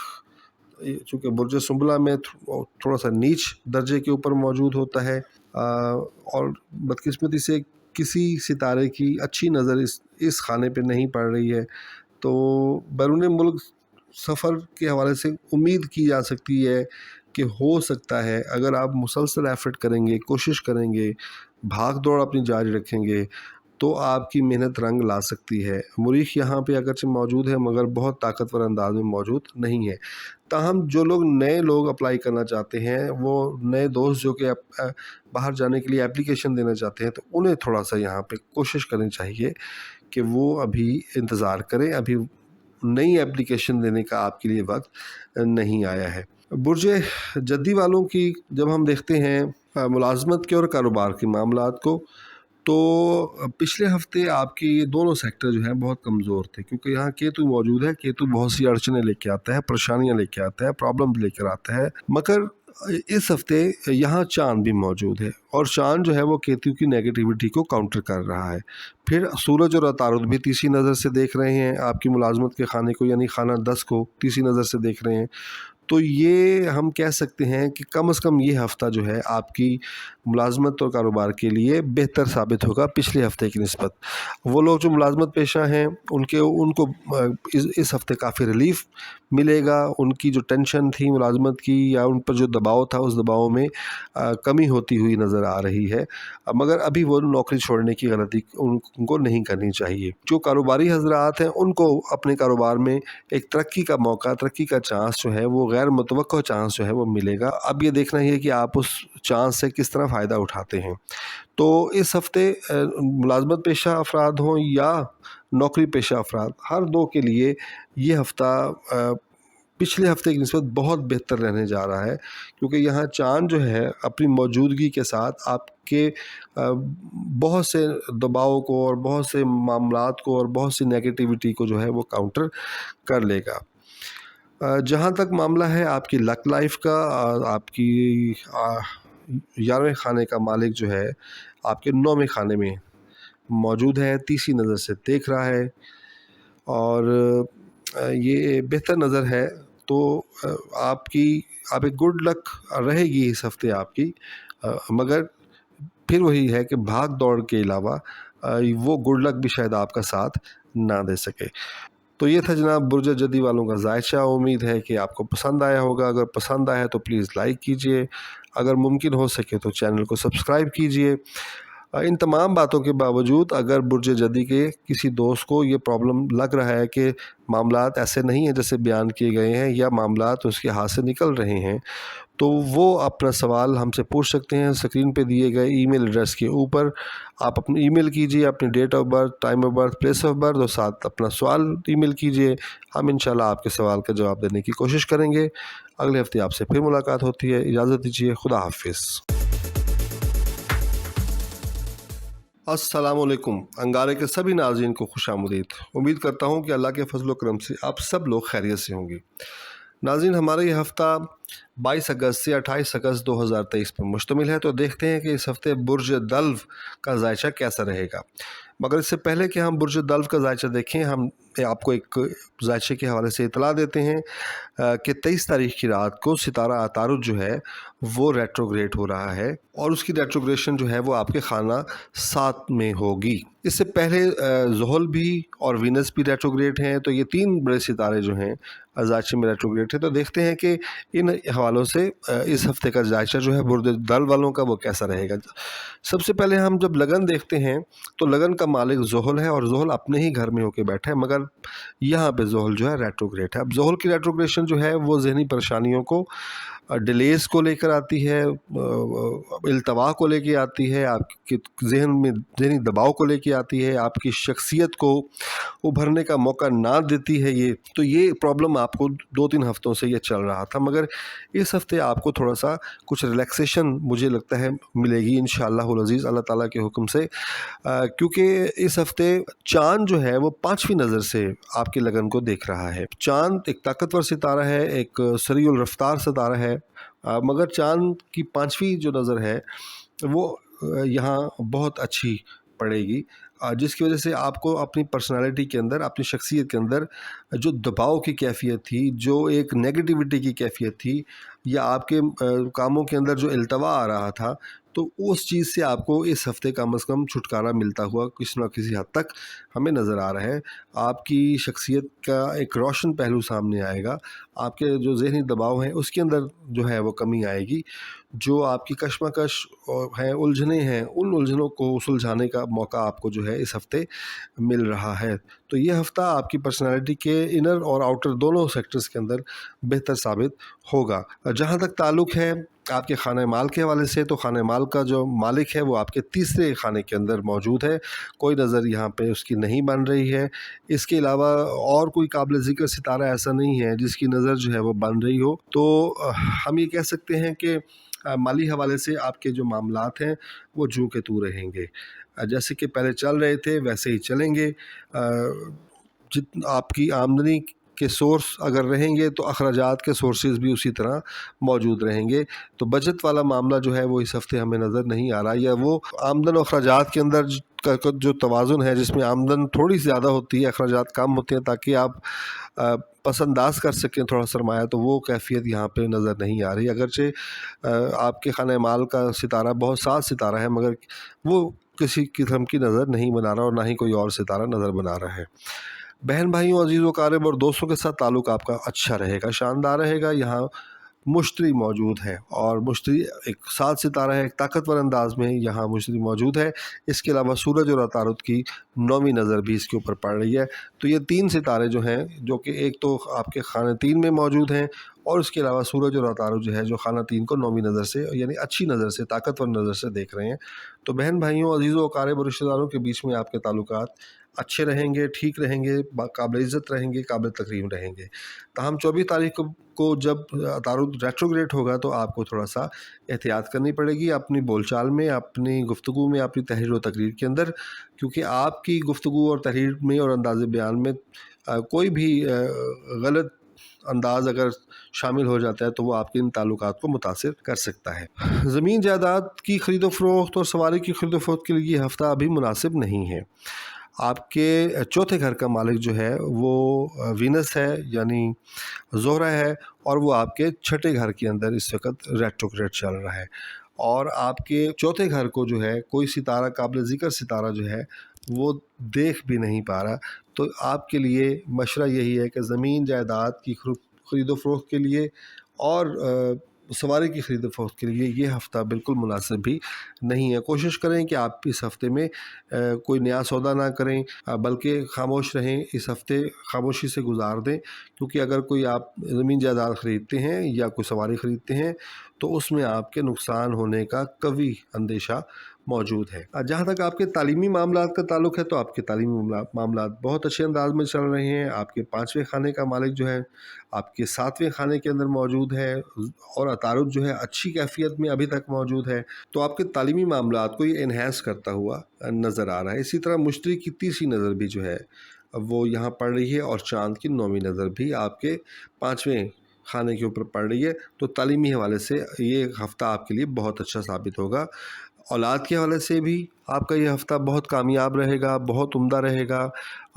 चूँकि बुर्ज सुंबला में थोड़ा सा नीच दर्जे के ऊपर मौजूद होता है, और बदकिस्मती से किसी सितारे की अच्छी नज़र इस खाने पे नहीं पड़ रही है। तो बैरून मुल्क सफ़र के हवाले से उम्मीद की जा सकती है कि हो सकता है अगर आप मुसलसल एफर्ट करेंगे, कोशिश करेंगे, भाग दौड़ अपनी जारी रखेंगे तो आपकी मेहनत रंग ला सकती है। मुरीख यहाँ पे अगरचे मौजूद है मगर बहुत ताकतवर अंदाज में मौजूद नहीं है। ताहम जो लोग नए लोग अप्लाई करना चाहते हैं, वो नए दोस्त जो कि बाहर जाने के लिए एप्लीकेशन देना चाहते हैं, तो उन्हें थोड़ा सा यहाँ पे कोशिश करनी चाहिए कि वो अभी इंतज़ार करें। अभी नई एप्लीकेशन देने का आपके लिए वक्त नहीं आया है। बुर्ज जद्दी वालों की जब हम देखते हैं मुलाजमत के और कारोबार के मामलात को, तो पिछले हफ्ते आपके ये दोनों सेक्टर जो हैं बहुत कमज़ोर थे, क्योंकि यहाँ केतु मौजूद है। केतु बहुत सी अड़चनें लेके आता है, परेशानियाँ लेके आता है, प्रॉब्लम लेकर आता है। मगर इस हफ्ते यहाँ चाँद भी मौजूद है और चाँद जो है वो केतु की नेगेटिविटी को काउंटर कर रहा है। फिर सूरज और अतारुद भी तीसरी नज़र से देख रहे हैं आपकी मुलाजमत के खाने को, यानी खाना 10 को तीसरी नज़र से देख रहे हैं। तो ये हम कह सकते हैं कि कम से कम ये हफ़्ता जो है आपकी मुलाजमत और कारोबार के लिए बेहतर साबित होगा पिछले हफ़्ते की निस्बत। वो लोग जो मुलाजमत पेशा हैं उनको इस हफ़्ते काफ़ी रिलीफ़ मिलेगा। उनकी जो टेंशन थी मुलाजमत की या उन पर जो दबाव था, उस दबाव में कमी होती हुई नज़र आ रही है। मगर अभी वो नौकरी छोड़ने की गलती उनको नहीं करनी चाहिए। जो कारोबारी हज़रात हैं उनको अपने कारोबार में एक तरक्की का मौका, तरक्की का चांस जो है वो गैर मुतवक्को चांस जो है वो मिलेगा। अब ये देखना ही है कि आप उस चांस से किस तरह फ़ायदा उठाते हैं। तो इस हफ़्ते मुलाजमत पेशा अफराद हों या नौकरी पेशा अफराद, हर दो के लिए ये हफ़्ता पिछले हफ़्ते की निस्बत बहुत बेहतर रहने जा रहा है, क्योंकि यहाँ चाँद जो है अपनी मौजूदगी के साथ आपके बहुत से दबाव को और बहुत से मामलात को और बहुत सी नेगेटिविटी को जो है वो काउंटर कर लेगा। जहाँ तक मामला है आपकी लक लाइफ का, आपकी 11वें खाने का मालिक जो है आपके 9वें खाने में मौजूद है, तीसरी नज़र से देख रहा है और ये बेहतर नज़र है। तो आप एक गुड लक रहेगी इस हफ़्ते आपकी, मगर फिर वही है कि भाग दौड़ के अलावा वो गुड लक भी शायद आपका साथ ना दे सके। तो ये था जनाब बुर्ज जद्दी वालों का जायशा। उम्मीद है कि आपको पसंद आया होगा। अगर पसंद आया तो प्लीज़ लाइक कीजिए, अगर मुमकिन हो सके तो चैनल को सब्सक्राइब कीजिए। इन तमाम बातों के बावजूद अगर बुर्ज जद्दी के किसी दोस्त को ये प्रॉब्लम लग रहा है कि मामलात ऐसे नहीं हैं जैसे बयान किए गए हैं या मामलात उसके हाथ से निकल रहे हैं, तो वो अपना सवाल हमसे पूछ सकते हैं। स्क्रीन पे दिए गए ईमेल एड्रेस के ऊपर आप अपनी ईमेल कीजिए, अपनी date of birth, time of birth, place of birth और साथ अपना सवाल ईमेल कीजिए। हम इंशाल्लाह आपके सवाल का जवाब देने की कोशिश करेंगे। अगले हफ्ते आपसे फिर मुलाकात होती है। इजाज़त दीजिए, खुदा हाफिज़। अस्सलामुअलैकुम। अंगारे के सभी नाज़रीन को खुशामदीद। उम्मीद करता हूँ कि अल्लाह के फजल व करम से आप सब लोग खैरियत से होंगे। नाज़रीन, हमारा ये हफ़्ता 22 अगस्त से 28 अगस्त 2023 पर मुश्तमिल है। तो देखते हैं कि इस हफ़्ते बुर्ज दल्व का जायशा कैसा रहेगा। मगर इससे पहले कि हम बुर्ज दल्व का जायशा देखें, हम आपको एक जायशे के हवाले से इतला देते हैं कि 23 तारीख़ की रात को सितारा अतारुद जो है वो रेट्रोग्रेड हो रहा है और उसकी रेट्रोग्रेशन जो है वो आपके खाना 7 में होगी। इससे पहले ज़ुहल भी और वीनस भी रेट्रोग्रेड हैं। तो ये 3 बड़े सितारे जो हैं जायशे में रेट्रोग्रेड है। तो देखते हैं कि इन हवालों से इस हफ़्ते का जायशा जो है बुर्ज दल्व वालों का वो कैसा रहेगा। सबसे पहले हम जब लगन देखते हैं तो लगन का मालिक ज़ुहल है और ज़ुहल अपने ही घर में होकर बैठा है, मगर यहाँ पे ज़ुहल जो है रेट्रोग्रेड है। अब ज़ुहल की रेट्रोग्रेशन जो है वो ज़हनी परेशानियों को, डिलेज़ को लेकर आती है, इल्तवा को लेके आती है, आपके ज़हन में ज़हनी दबाव को लेके आती है, आपकी शख्सियत को उभरने का मौका ना देती है। ये प्रॉब्लम आपको 2-3 हफ़्तों से ये चल रहा था, मगर इस हफ़्ते आपको थोड़ा सा कुछ रिलैक्सेशन मुझे लगता है मिलेगी इंशाअल्लाहुल अज़ीज़ अल्लाह ताला के हुक्म से, क्योंकि इस हफ़्ते चाँद जो है वो 5वीं नज़र से आपकी लगन को देख रहा है। चाँद एक ताकतवर सितारा है, एक सरीउल रफ्तार सितारा है, मगर चाँद की 5वीं जो नज़र है वो यहाँ बहुत अच्छी पड़ेगी, जिसकी वजह से आपको अपनी पर्सनालिटी के अंदर, अपनी शख्सियत के अंदर जो दबाव की कैफ़ियत थी, जो एक नेगेटिविटी की कैफ़ियत थी, या आपके कामों के अंदर जो इल्तवा आ रहा था, तो उस चीज़ से आपको इस हफ़्ते कम से कम छुटकारा मिलता हुआ किसी न किसी हद तक हमें नज़र आ रहा है। आपकी शख्सियत का एक रोशन पहलू सामने आएगा, आपके जो ज़हनी दबाव हैं उसके अंदर जो है वो कमी आएगी, जो आपकी कशमकश हैं, उलझनें हैं, उन उलझनों को सुलझाने का मौका आपको जो है इस हफ़्ते मिल रहा है। तो ये हफ़्ता आपकी पर्सनैलिटी के इनर और आउटर दोनों सेक्टर्स के अंदर बेहतर साबित होगा। जहाँ तक ताल्लुक़ है आपके खाने माल के हवाले से, तो खाने माल का जो मालिक है वो आपके तीसरे खाने के अंदर मौजूद है, कोई नज़र यहाँ पे उसकी नहीं बन रही है। इसके अलावा और कोई काबिल ज़िक्र सितारा ऐसा नहीं है जिसकी नज़र जो है वो बन रही हो। तो हम ये कह सकते हैं कि माली हवाले से आपके जो मामलात हैं वो जूं के तू रहेंगे, जैसे कि पहले चल रहे थे वैसे ही चलेंगे। आपकी आमदनी के सोर्स अगर रहेंगे तो अखराजात के सोर्सेज भी उसी तरह मौजूद रहेंगे। तो बचत वाला मामला जो है वो इस हफ़्ते हमें नज़र नहीं आ रहा, या वो आमदन और अखराजात के अंदर का जो तवाज़ुन है, जिसमें आमदन थोड़ी ज़्यादा होती है, अखराजात कम होते हैं, ताकि आप पसंदाज कर सकें थोड़ा सरमाया, तो वो कैफ़ियत यहाँ पे नज़र नहीं आ रही। अगरचे आपके खाने माल का सितारा बहुत साथ सितारा है, मगर वो किसी किस्म की नज़र नहीं बना रहा, और ना ही कोई और सितारा नज़र बना रहा है। बहन भाइयों, अजीज़ व क़ारिब और दोस्तों के साथ ताल्लुक़ आपका अच्छा रहेगा, शानदार रहेगा। यहाँ मुश्तरी मौजूद है, और मुश्तरी एक सात सितारा है, एक ताकतवर अंदाज में यहाँ मुश्तरी मौजूद है। इसके अलावा सूरज और अतारुद की 9वीं नज़र भी इसके ऊपर पड़ रही है। तो ये 3 सितारे जो हैं, जो कि एक तो आपके खाने 3 में मौजूद हैं, और उसके अलावा सूरज और अतारुद जो है जो खाना 3 को 9वीं नज़र से, यानी अच्छी नज़र से, ताकतवर नज़र से देख रहे हैं। तो बहन भाइयों, अजीज़ों व क़ारिब और रिश्तेदारों के बीच में आपके ताल्लुकात अच्छे रहेंगे, ठीक रहेंगे, काबिल इज़्ज़त रहेंगे, काबिल तकरीम रहेंगे। ताहम 24 तारीख को जब अतारुद रेट्रोग्रेड होगा, तो आपको थोड़ा सा एहतियात करनी पड़ेगी अपनी बोलचाल में, अपनी गुफ्तगू में, अपनी तहरीर व तकरीर के अंदर, क्योंकि आपकी गुफ्तगू और तहरीर में और अंदाज़ बयान में कोई भी गलत अंदाज़ अगर शामिल हो जाता है, तो वो आपके इन ताल्लुकात को मुतासिर कर सकता है। ज़मीन जायदाद की ख़रीदो फ़रोख्त और सवारी की ख़रीदो फ़रोख्त के लिए ये हफ़्ता अभी मुनासिब नहीं है। आपके चौथे घर का मालिक जो है वो वीनस है, यानी ज़ोहरा है, और वो आपके छठे घर के अंदर इस वक्त रेट्रोग्रेड चल रहा है, और आपके चौथे घर को जो है कोई सितारा, काबिल ज़िक्र सितारा जो है वो देख भी नहीं पा रहा। तो आपके लिए मशवरा यही है कि ज़मीन जायदाद की ख़रीदो फ़रोख्त के लिए और सवारी की ख़रीद फ़रोख्त के लिए ये हफ़्ता बिल्कुल मुनासिब भी नहीं है। कोशिश करें कि आप इस हफ़्ते में कोई नया सौदा ना करें, बल्कि खामोश रहें, इस हफ़्ते खामोशी से गुजार दें, क्योंकि अगर कोई आप ज़मीन जायदाद ख़रीदते हैं या कोई सवारी ख़रीदते हैं, तो उसमें आपके नुकसान होने का कभी अंदेशा मौजूद है। जहाँ तक आपके तालीमी मामलात का ताल्लुक़ है, तो आपके तालीमी मामलात बहुत अच्छे अंदाज में चल रहे हैं। आपके 5वें खाने का मालिक जो है आपके 7वें खाने के अंदर मौजूद है, और अतारुद जो है अच्छी कैफ़ियत में अभी तक मौजूद है। तो आपके तालीमी मामलात को ये एनहांस करता हुआ नज़र आ रहा है। इसी तरह मुश्तरी की तीसरी नज़र भी जो है वो यहाँ पड़ रही है, और चाँद की 9वीं नज़र भी आपके 5वें खाने के ऊपर पड़ रही है। तो तालीमी हवाले से ये हफ़्ता आपके लिए बहुत अच्छा साबित होगा। औलाद के हवाले से भी आपका ये हफ़्ता बहुत कामयाब रहेगा, बहुत उम्दा रहेगा।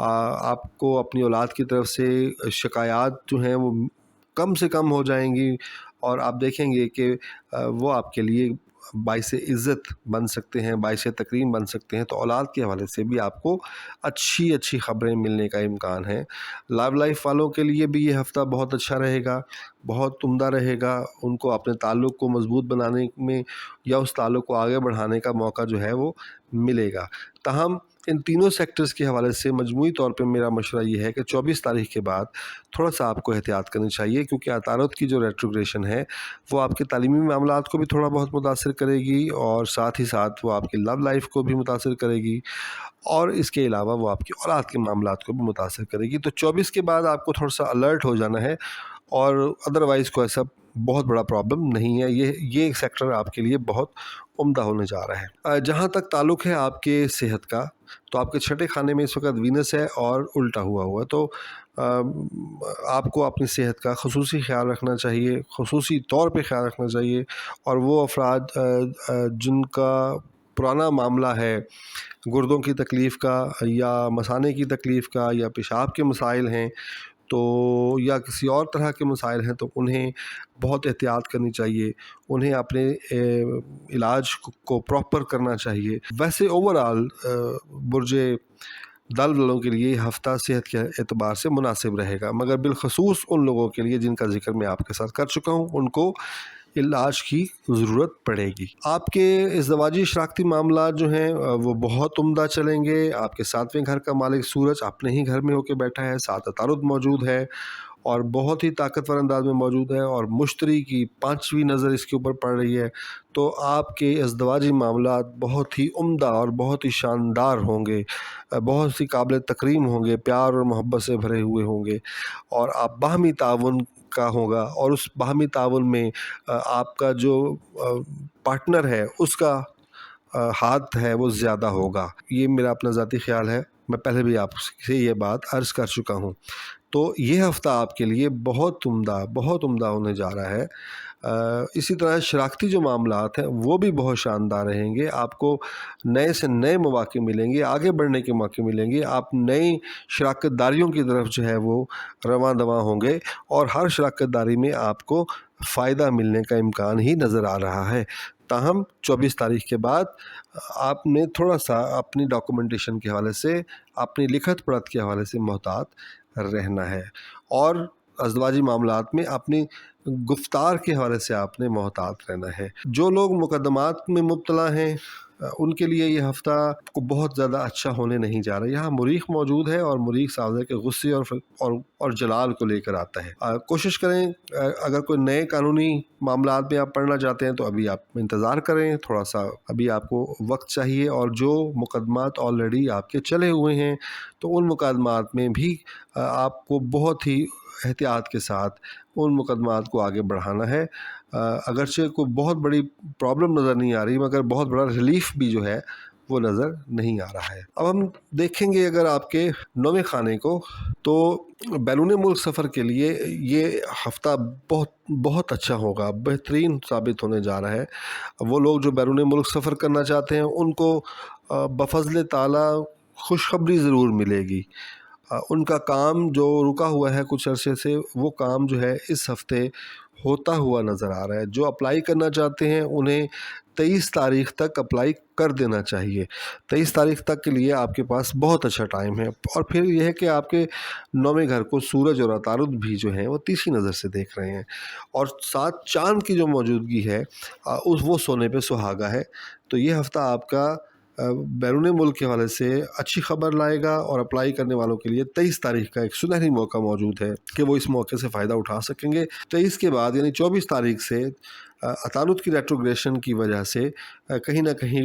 आपको अपनी औलाद की तरफ से शिकायत जो हैं वो कम से कम हो जाएंगी, और आप देखेंगे कि वो आपके लिए बाइसे इज़्ज़त बन सकते हैं, बाइसे तकरीम बन सकते हैं। तो औलाद के हवाले से भी आपको अच्छी अच्छी ख़बरें मिलने का इम्कान है। लव लाइफ वालों के लिए भी ये हफ़्ता बहुत अच्छा रहेगा, बहुत उम्दा रहेगा। उनको अपने ताल्लुक़ को मज़बूत बनाने में या उस ताल्लुक़ को आगे बढ़ाने का मौका जो है वो मिलेगा। ताहम इन तीनों सेक्टर्स के हवाले से मजमूई तौर पे मेरा मशवरा ये है कि 24 तारीख के बाद थोड़ा सा आपको एहतियात करनी चाहिए, क्योंकि अतारुद की जो रेट्रोग्रेशन है वो आपके तालीमी मामलात को भी थोड़ा बहुत मुतासिर करेगी, और साथ ही साथ वो आपकी लव लाइफ को भी मुतासिर करेगी, और इसके अलावा वो आपकी औलाद के मामलात को भी मुतासिर करेगी। तो 24 के बाद आपको थोड़ा सा अलर्ट हो जाना है, और अदरवाइज़ कोई ऐसा बहुत बड़ा प्रॉब्लम नहीं है। ये सेक्टर आपके लिए बहुत उम्दा होने जा रहा है। जहाँ तक ताल्लुक़ है आपके सेहत का, तो आपके छठे खाने में इस वक्त वीनस है और उल्टा हुआ। तो आपको अपनी सेहत का ख़ुसूसी ख़्याल रखना चाहिए, ख़ुसूसी तौर पे ख़्याल रखना चाहिए। और वो अफराद जिनका पुराना मामला है गुर्दों की तकलीफ़ का या मसाने की तकलीफ़ का या पेशाब के मसाइल हैं तो या किसी और तरह के मसाइल हैं तो उन्हें बहुत एहतियात करनी चाहिए, उन्हें अपने इलाज को प्रॉपर करना चाहिए। वैसे ओवरऑल बुर्ज दल वालों के लिए हफ़्ता सेहत के एतबार से मुनासिब रहेगा, मगर बिलखसूस उन लोगों के लिए जिनका ज़िक्र मैं आपके साथ कर चुका हूँ, उनको इलाज की ज़रूरत पड़ेगी। आपके इज़दवाजी शराकती मामलात जो हैं वो बहुत उम्दा चलेंगे। आपके सातवें घर का मालिक सूरज अपने ही घर में होकर बैठा है, साथ अतारुद मौजूद है और बहुत ही ताकतवर अंदाज में मौजूद है और मुश्तरी की 5वीं नज़र इसके ऊपर पड़ रही है। तो आपके इज़दवाजी मामलात बहुत ही उम्दा और बहुत ही शानदार होंगे, बहुत सी काबिल तकरीम होंगे, प्यार और मोहब्बत से भरे हुए होंगे और आप बाहमी ताउन का होगा और उस बाहमी ताउन में आपका जो पार्टनर है उसका हाथ है वो ज़्यादा होगा। ये मेरा अपना ज़ाती ख़्याल है, मैं पहले भी आपसे ये बात अर्ज़ कर चुका हूँ। तो ये हफ़्ता आपके लिए बहुत उम्दा होने जा रहा है। इसी तरह शराकती जो मामलात हैं वो भी बहुत शानदार रहेंगे। आपको नए से नए मौक़े मिलेंगे, आगे बढ़ने के मौके मिलेंगे। आप नई शराकत दारियों की तरफ जो है वो रवां दवां होंगे और हर शराकत दारी में आपको फ़ायदा मिलने का इम्कान ही नज़र आ रहा है। ताहम 24 तारीख़ के बाद आपने थोड़ा सा अपनी डॉक्यूमेंटेशन के हवाले से, अपनी लिखत पढ़त के हवाले से मोहतात रहना है और अज़दवाजी मामलात में अपनी गुफ्तार के हवाले से आपने मोहतात रहना है। जो लोग मुकदमात में मुब्तला हैं उनके लिए ये हफ़्ता को बहुत ज़्यादा अच्छा होने नहीं जा रहा। यहाँ मुरीख मौजूद है और मुरीख सावज़े के गुस्से और जलाल को लेकर आता है। कोशिश करें अगर कोई नए कानूनी मामलात में आप पढ़ना चाहते हैं तो अभी आप इंतज़ार करें, थोड़ा सा अभी आपको वक्त चाहिए और जो मुकदमात ऑलरेडी आपके चले हुए हैं तो उन मुकदमात में भी आपको बहुत ही एहतियात के साथ उन मुकदमात को आगे बढ़ाना है। अगरचे कोई बहुत बड़ी प्रॉब्लम नज़र नहीं आ रही मगर बहुत बड़ा रिलीफ भी जो है वो नज़र नहीं आ रहा है। अब हम देखेंगे अगर आपके 9वें खाने को तो बैरून मुल्क सफ़र के लिए ये हफ़्ता बहुत अच्छा होगा, बेहतरीन साबित होने जा रहा है। वो लोग जो बैरून मुल्क सफ़र करना चाहते हैं उनको बफ़ज़्ल ताला खुशखबरी ज़रूर मिलेगी। उनका काम जो रुका हुआ है कुछ अरसे से वो काम जो है इस हफ़्ते होता हुआ नज़र आ रहा है। जो अप्लाई करना चाहते हैं उन्हें 23 तारीख़ तक अप्लाई कर देना चाहिए। 23 तारीख़ तक के लिए आपके पास बहुत अच्छा टाइम है और फिर यह है कि आपके 9वें घर को सूरज और अतारुद भी जो हैं वो तीसरी नज़र से देख रहे हैं और साथ चाँद की जो मौजूदगी है वो सोने पे सुहागा है। तो ये हफ़्ता आपका बैरून मुल्क के हवाले से अच्छी ख़बर लाएगा और अप्लाई करने वालों के लिए 23 तारीख़ का एक सुनहरी मौका मौजूद है कि वो इस मौके से फ़ायदा उठा सकेंगे। 23 के बाद यानी 24 तारीख़ से अतारुद की रेट्रोग्रेशन की वजह से कहीं ना कहीं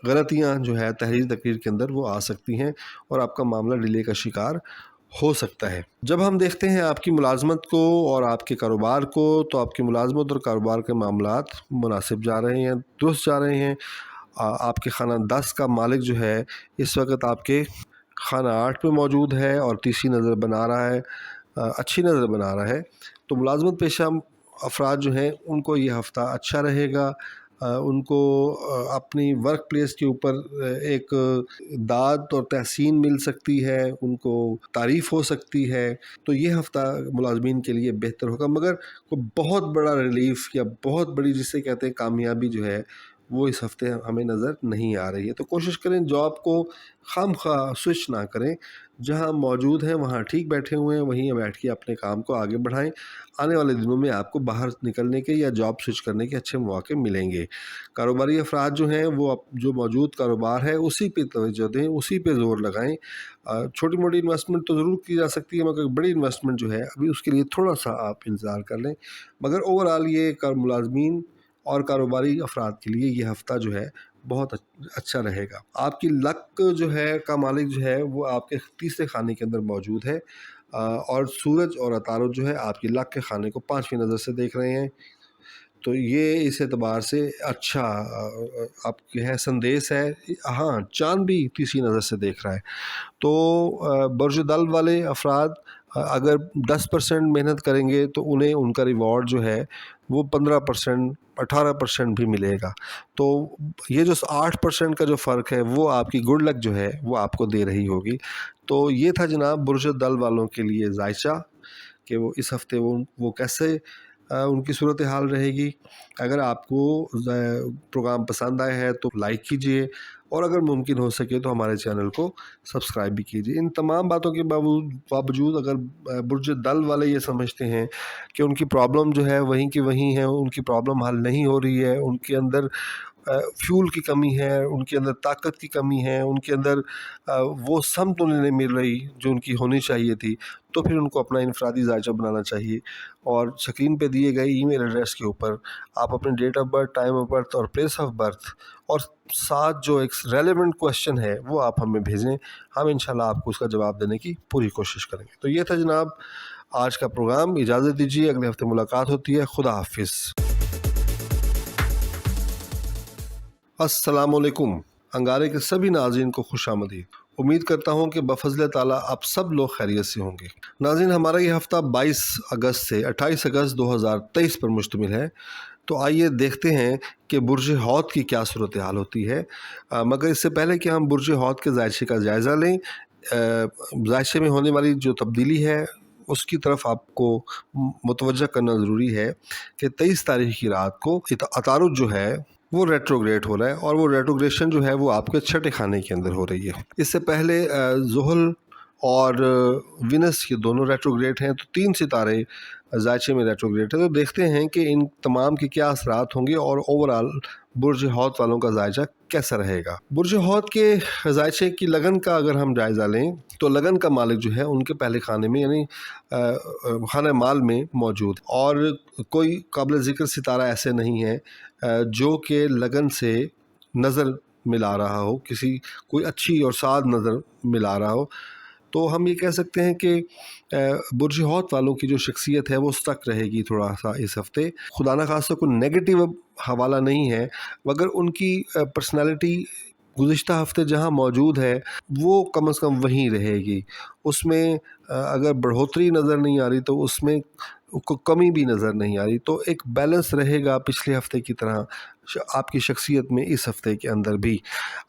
गलतियाँ जो है तहरीर तकरीर के अंदर वो आ सकती हैं और आपका मामला डिले का शिकार हो सकता है। जब हम देखते हैं आपकी मुलाजमत को और आपके कारोबार को तो आपकी मुलाजमत और कारोबार के मामलात मुनासिब जा रहे हैं, दुरुस्त जा रहे हैं। आपके खाना 10 का मालिक जो है इस वक्त आपके खाना 8 पे मौजूद है और तीसरी नज़र बना रहा है, अच्छी नज़र बना रहा है। तो मुलाजमत पेशा अफराद जो हैं उनको ये हफ़्ता अच्छा रहेगा। उनको अपनी वर्क प्लेस के ऊपर एक दाद और तहसीन मिल सकती है, उनको तारीफ़ हो सकती है। तो ये हफ़्ता मुलाजमीन के लिए बेहतर होगा मगर कोई बहुत बड़ा रिलीफ़ या बहुत बड़ी जिसे कहते हैं कामयाबी जो है वो इस हफ़्ते हमें नज़र नहीं आ रही है। तो कोशिश करें जॉब को खामख्वाह स्विच ना करें, जहां मौजूद हैं वहां ठीक बैठे हुए हैं वहीं बैठ के अपने काम को आगे बढ़ाएं। आने वाले दिनों में आपको बाहर निकलने के या जॉब स्विच करने के अच्छे मौके मिलेंगे। कारोबारी अफराद जो हैं वो जो मौजूद कारोबार है उसी पे तवज्जो दें, उसी पे ज़ोर लगाएं। छोटी मोटी इन्वेस्टमेंट तो ज़रूर की जा सकती है मगर बड़ी इन्वेस्टमेंट जो है अभी उसके लिए थोड़ा सा आप इंतज़ार कर लें। मगर ओवरऑल ये मुलाजमीन और कारोबारी अफराद के लिए ये हफ़्ता जो है बहुत अच्छा रहेगा। आपकी लक जो है का मालिक जो है वो आपके तीसरे खाने के अंदर मौजूद है और सूरज और अतारुद जो है आपकी लक के खाने को 5वीं नज़र से देख रहे हैं। तो ये इस एतबार से अच्छा आपके है संदेश है। हाँ, चाँद भी तीसरी नज़र से देख रहा है। तो बुर्ज दल वाले अफराद अगर 10% मेहनत करेंगे तो उन्हें उनका रिवॉर्ड जो है वो 15%, 18% भी मिलेगा। तो ये जो 8% का जो फ़र्क है वो आपकी गुड लक जो है वो आपको दे रही होगी। तो ये था जनाब बुर्ज दल वालों के लिए जायचा कि वो इस हफ़्ते वो कैसे उनकी सूरत हाल रहेगी। अगर आपको प्रोग्राम पसंद आया है तो लाइक कीजिए, और अगर मुमकिन हो सके तो हमारे चैनल को सब्सक्राइब भी कीजिए। इन तमाम बातों के बावजूद अगर बुर्ज दल वाले ये समझते हैं कि उनकी प्रॉब्लम जो है वहीं की वहीं है, उनकी प्रॉब्लम हल नहीं हो रही है, उनके अंदर फ्यूल की कमी है, उनके अंदर ताकत की कमी है, उनके अंदर वो समत उन्हें नहीं मिल रही जो उनकी होनी चाहिए थी, तो फिर उनको अपना इनफरादी जायचा बनाना चाहिए। और स्क्रीन पे दिए गए ईमेल एड्रेस के ऊपर आप अपने date of birth, time of birth और प्लेस ऑफ बर्थ और साथ जो एक रेलेवेंट क्वेश्चन है वो आप हमें भेजें। हम इंशाल्लाह आपको उसका जवाब देने की पूरी कोशिश करेंगे। तो ये था जनाब आज का प्रोग्राम। इजाज़त दीजिए, अगले हफ्ते मुलाकात होती है। खुदा हाफिज़। अस्सलामुअलैकुम। अंगारे के सभी नाज़रीन को खुशामदीद। उम्मीद करता हूँ कि बफज़ल ताला आप सब लोग खैरियत से होंगे। नाज़रीन, हमारा ये हफ़्ता 22 अगस्त से 28 अगस्त 2023 पर मुश्तमिल है। तो आइए देखते हैं कि बुर्ज हौद की क्या सूरत हाल होती है। मगर इससे पहले कि हम बुर्ज हौद के जायचे का जायज़ा लें, जायचे में होने वाली जो तब्दीली है उसकी तरफ आपको मुतवज्जा करना ज़रूरी है कि 23 तारीख़ की रात को अतारुद जो है वो रेट्रोग्रेड हो रहा है, और वो रेट्रोग्रेशन जो है वो आपके छठे खाने के अंदर हो रही है। इससे पहले ज़ुहल और विनस ये दोनों रेट्रोग्रेड हैं, तो 3 सितारे जायचे में रेट्रोग्रेड है। तो देखते हैं कि इन तमाम के क्या असरात होंगे और ओवरऑल बुर्ज हौद वालों का जायचा कैसा रहेगा। बुर्ज हौद के जायचे की लगन का अगर हम जायज़ा लें तो लगन का मालिक जो है उनके पहले खाने में यानी खाना माल में मौजूद, और कोई काबिल ज़िक्र सितारा ऐसे नहीं है जो कि लगन से नज़र मिला रहा हो, किसी कोई अच्छी और साद नज़र मिला रहा हो। तो हम ये कह सकते हैं कि बुर्ज हौद वालों की जो शख्सियत है वो स्टक रहेगी थोड़ा सा इस हफ़्ते। खुदा न खास्ता कोई नेगेटिव हवाला नहीं है, मगर उनकी पर्सनालिटी गुज़िश्ता हफ़्ते जहाँ मौजूद है वो कम से कम वहीं रहेगी। उसमें अगर बढ़ोतरी नज़र नहीं आ रही तो उसमें कमी भी नज़र नहीं आ रही। तो एक बैलेंस रहेगा पिछले हफ़्ते की तरह आपकी शख्सियत में इस हफ़्ते के अंदर भी।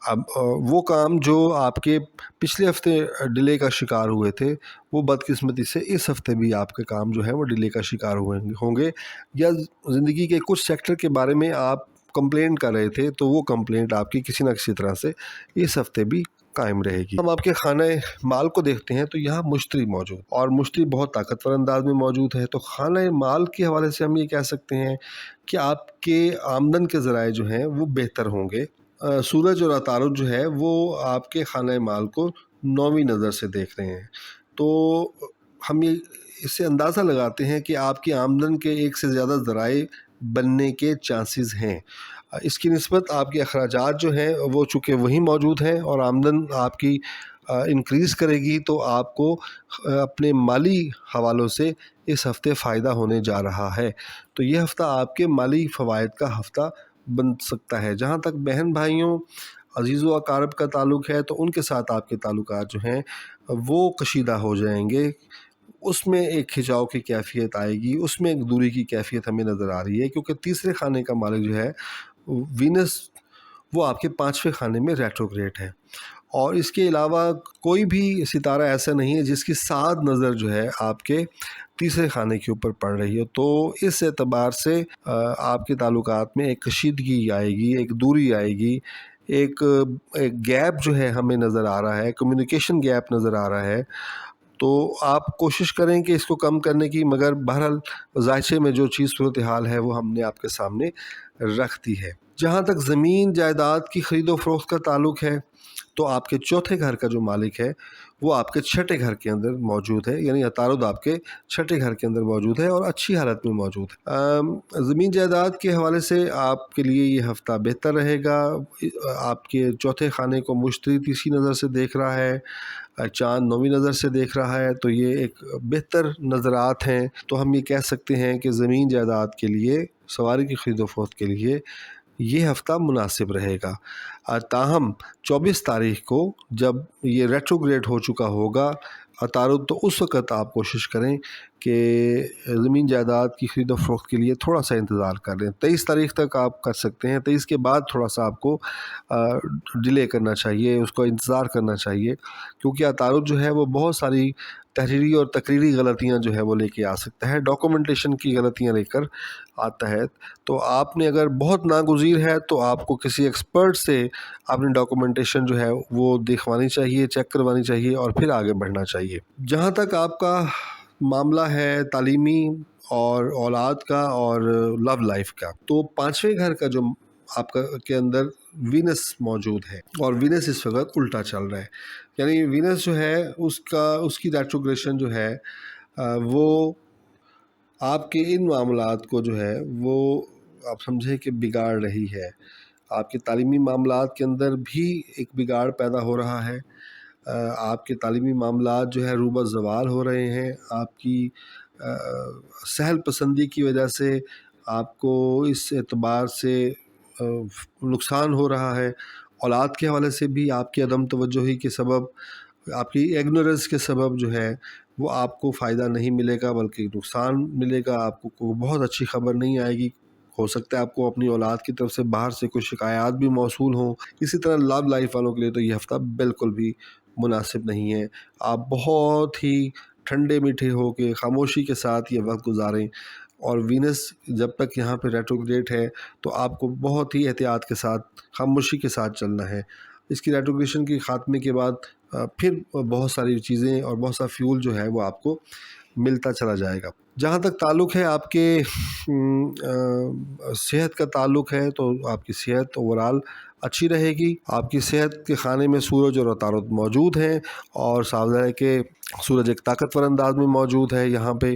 अब वो काम जो आपके पिछले हफ़्ते डिले का शिकार हुए थे वो बदकिस्मती से इस हफ़्ते भी आपके काम जो है वो डिले का शिकार हुए होंगे, या ज़िंदगी के कुछ सेक्टर के बारे में आप कंप्लेंट कर रहे थे तो वो कंप्लेंट आपकी किसी न किसी तरह से इस हफ़्ते भी कायम रहेगी। हम आपके खाने माल को देखते हैं तो यहाँ मुश्तरी मौजूद, और मुश्तरी बहुत ताकतवर अंदाज में मौजूद है। तो खाने माल के हवाले से हम ये कह सकते हैं कि आपके आमदन के ज़राए जो हैं वो बेहतर होंगे। सूरज और अतारुद जो है वो आपके खाने माल को 9वीं नज़र से देख रहे हैं। तो हम ये इससे अंदाज़ा लगाते हैं कि आपकी आमदन के एक से ज़्यादा ज़राए बनने के चांसेस हैं। इसकी निस्बत आपके अखराजात जो हैं वो चूँकि वहीं मौजूद हैं और आमदन आपकी इंक्रीज़ करेगी, तो आपको अपने माली हवालों से इस हफ़्ते फ़ायदा होने जा रहा है। तो ये हफ़्ता आपके माली फ़वाइद का हफ़्ता बन सकता है। जहाँ तक बहन भाइयों, अज़ीज़ व अक़ारब का ताल्लुक़ है तो उनके साथ आपके ताल्लुकात जो हैं वो कशीदा हो जाएंगे। उसमें एक खिंचाव की कैफ़ियत आएगी, उसमें एक दूरी की कैफ़ियत हमें नज़र आ रही है, क्योंकि तीसरे खाने का मालिक जो है वीनस वो आपके 5वें खाने में रेट्रोग्रेड है। और इसके अलावा कोई भी सितारा ऐसा नहीं है जिसकी साद नज़र जो है आपके तीसरे खाने के ऊपर पड़ रही है। तो इस एतबार से आपके ताल्लुकात में एक कशीदगी आएगी, एक दूरी आएगी, एक गैप जो है हमें नज़र आ रहा है, कम्युनिकेशन गैप नज़र आ रहा है। तो आप कोशिश करें कि इसको कम करने की, मगर बहरहाल जायचे में जो चीज़ सूरत हाल है वो हमने आपके सामने रख दी है। जहाँ तक ज़मीन जायदाद की ख़रीदो फ़रोख्त का ताल्लुक़ है तो आपके चौथे घर का जो मालिक है वो आपके छठे घर के अंदर मौजूद है, यानी अतारुद आपके छठे घर के अंदर मौजूद है और अच्छी हालत में मौजूद है। ज़मीन जायदाद के हवाले से आपके लिए ये हफ़्ता बेहतर रहेगा। आपके चौथे खाने को मुश्तरी तीसरी नज़र से देख रहा है, चाँद 9वीं नज़र से देख रहा है, तो ये एक बेहतर नज़रात हैं। तो हम ये कह सकते हैं कि ज़मीन जायदाद के लिए, सवारी की ख़रीदो फरोख्त के लिए ये हफ़्ता मुनासिब रहेगा। ताहम 24 तारीख़ को जब ये रेट्रोग्रेड हो चुका होगा عطارد، تو اس وقت آپ کوشش کریں کہ زمین جائیداد کی خرید و فروخت کے لیے تھوڑا سا انتظار کر لیں. 23 تاریخ تک آپ کر سکتے ہیں. 23 کے بعد تھوڑا سا آپ کو ڈیلے کرنا چاہیے، اس کو انتظار کرنا چاہیے، کیونکہ عطارد جو ہے وہ بہت ساری تحریری اور تقریری غلطیاں جو ہے وہ لے کے آ سکتا ہے، ڈاکومنٹیشن کی غلطیاں لے کر آتا ہے. تو آپ نے اگر بہت ناگزیر ہے تو آپ کو کسی ایکسپرٹ سے اپنی ڈاکومنٹیشن جو ہے وہ دکھوانی چاہیے، چیک کروانی چاہیے اور پھر آگے بڑھنا چاہیے. جہاں تک آپ کا معاملہ ہے تعلیمی اور اولاد کا اور لو لائف کا، تو 5ویں گھر کا جو آپ کا کے اندر وینس موجود ہے، اور وینس اس وقت الٹا چل رہا ہے. یعنی وینس جو ہے اس کی ریٹروگریشن جو ہے وہ آپ کے ان معاملات کو جو ہے وہ آپ سمجھیں کہ بگاڑ رہی ہے. آپ کے تعلیمی معاملات کے اندر بھی ایک بگاڑ پیدا ہو رہا ہے. آپ کے تعلیمی معاملات جو ہے روبہ زوال ہو رہے ہیں. آپ کی سہل پسندی کی وجہ سے آپ کو اس اعتبار سے نقصان ہو رہا ہے. اولاد کے حوالے سے بھی آپ کی عدم توجہی کے سبب، آپ کی ایگنورنس کے سبب جو ہے وہ آپ کو فائدہ نہیں ملے گا بلکہ نقصان ملے گا. آپ کو بہت اچھی خبر نہیں آئے گی. ہو سکتا ہے آپ کو اپنی اولاد کی طرف سے باہر سے کچھ شکایات بھی موصول ہوں. اسی طرح لو لائف والوں کے لیے تو یہ ہفتہ بالکل بھی مناسب نہیں ہے. آپ بہت ہی ٹھنڈے میٹھے ہو کے خاموشی کے ساتھ یہ وقت گزاریں، اور وینس جب تک یہاں پہ ریٹروگریڈ ہے تو آپ کو بہت ہی احتیاط کے ساتھ خاموشی کے ساتھ چلنا ہے. اس کی ریٹروگریشن کی خاتمے کے بعد پھر بہت ساری چیزیں اور بہت سا فیول جو ہے وہ آپ کو ملتا چلا جائے گا. جہاں تک تعلق ہے آپ کے صحت کا تعلق ہے، تو آپ کی صحت اوورال اچھی رہے گی. آپ کی صحت کے خانے میں سورج اور عطارد موجود ہیں، اور ساوظاہر ہے کہ سورج ایک طاقتور انداز میں موجود ہے. یہاں پہ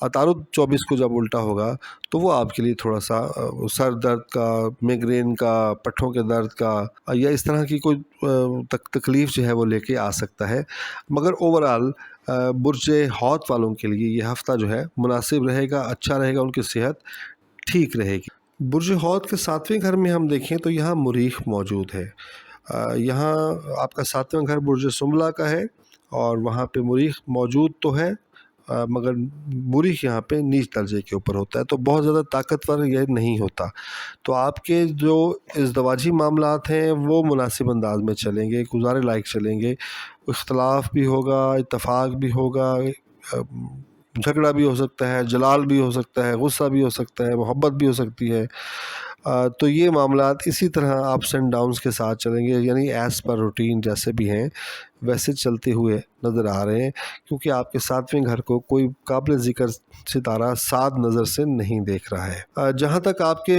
عطارد 24 کو جب الٹا ہوگا تو وہ آپ کے لیے تھوڑا سا سر درد کا، میگرین کا، پٹھوں کے درد کا یا اس طرح کی کوئی تکلیف جو ہے وہ لے کے آ سکتا ہے. مگر اوورال برج حوت والوں کے لیے یہ ہفتہ جو ہے مناسب رہے گا، اچھا رہے گا، ان کی صحت ٹھیک رہے گی. برج حوت کے 7ویں گھر میں ہم دیکھیں تو یہاں مریخ موجود ہے. یہاں آپ کا 7واں گھر برج سنبلہ کا ہے، اور وہاں پہ مریخ موجود تو ہے مگر مریخ یہاں پہ نیچ درجے کے اوپر ہوتا ہے، تو بہت زیادہ طاقتور یہ نہیں ہوتا. تو آپ کے جو ازدواجی معاملات ہیں وہ مناسب انداز میں چلیں گے، گزارے لائق چلیں گے. اختلاف بھی ہوگا، اتفاق بھی ہوگا، جھگڑا بھی ہو سکتا ہے، جلال بھی ہو سکتا ہے، غصہ بھی ہو سکتا ہے، محبت بھی ہو سکتی ہے. تو یہ معاملات اسی طرح اپس اینڈ ڈاؤنس کے ساتھ چلیں گے، یعنی ایز پر روٹین جیسے بھی ہیں ویسے چلتے ہوئے نظر آ رہے ہیں، کیونکہ آپ کے 7ویں گھر کو کوئی قابل ذکر ستارہ سات نظر سے نہیں دیکھ رہا ہے. جہاں تک آپ کے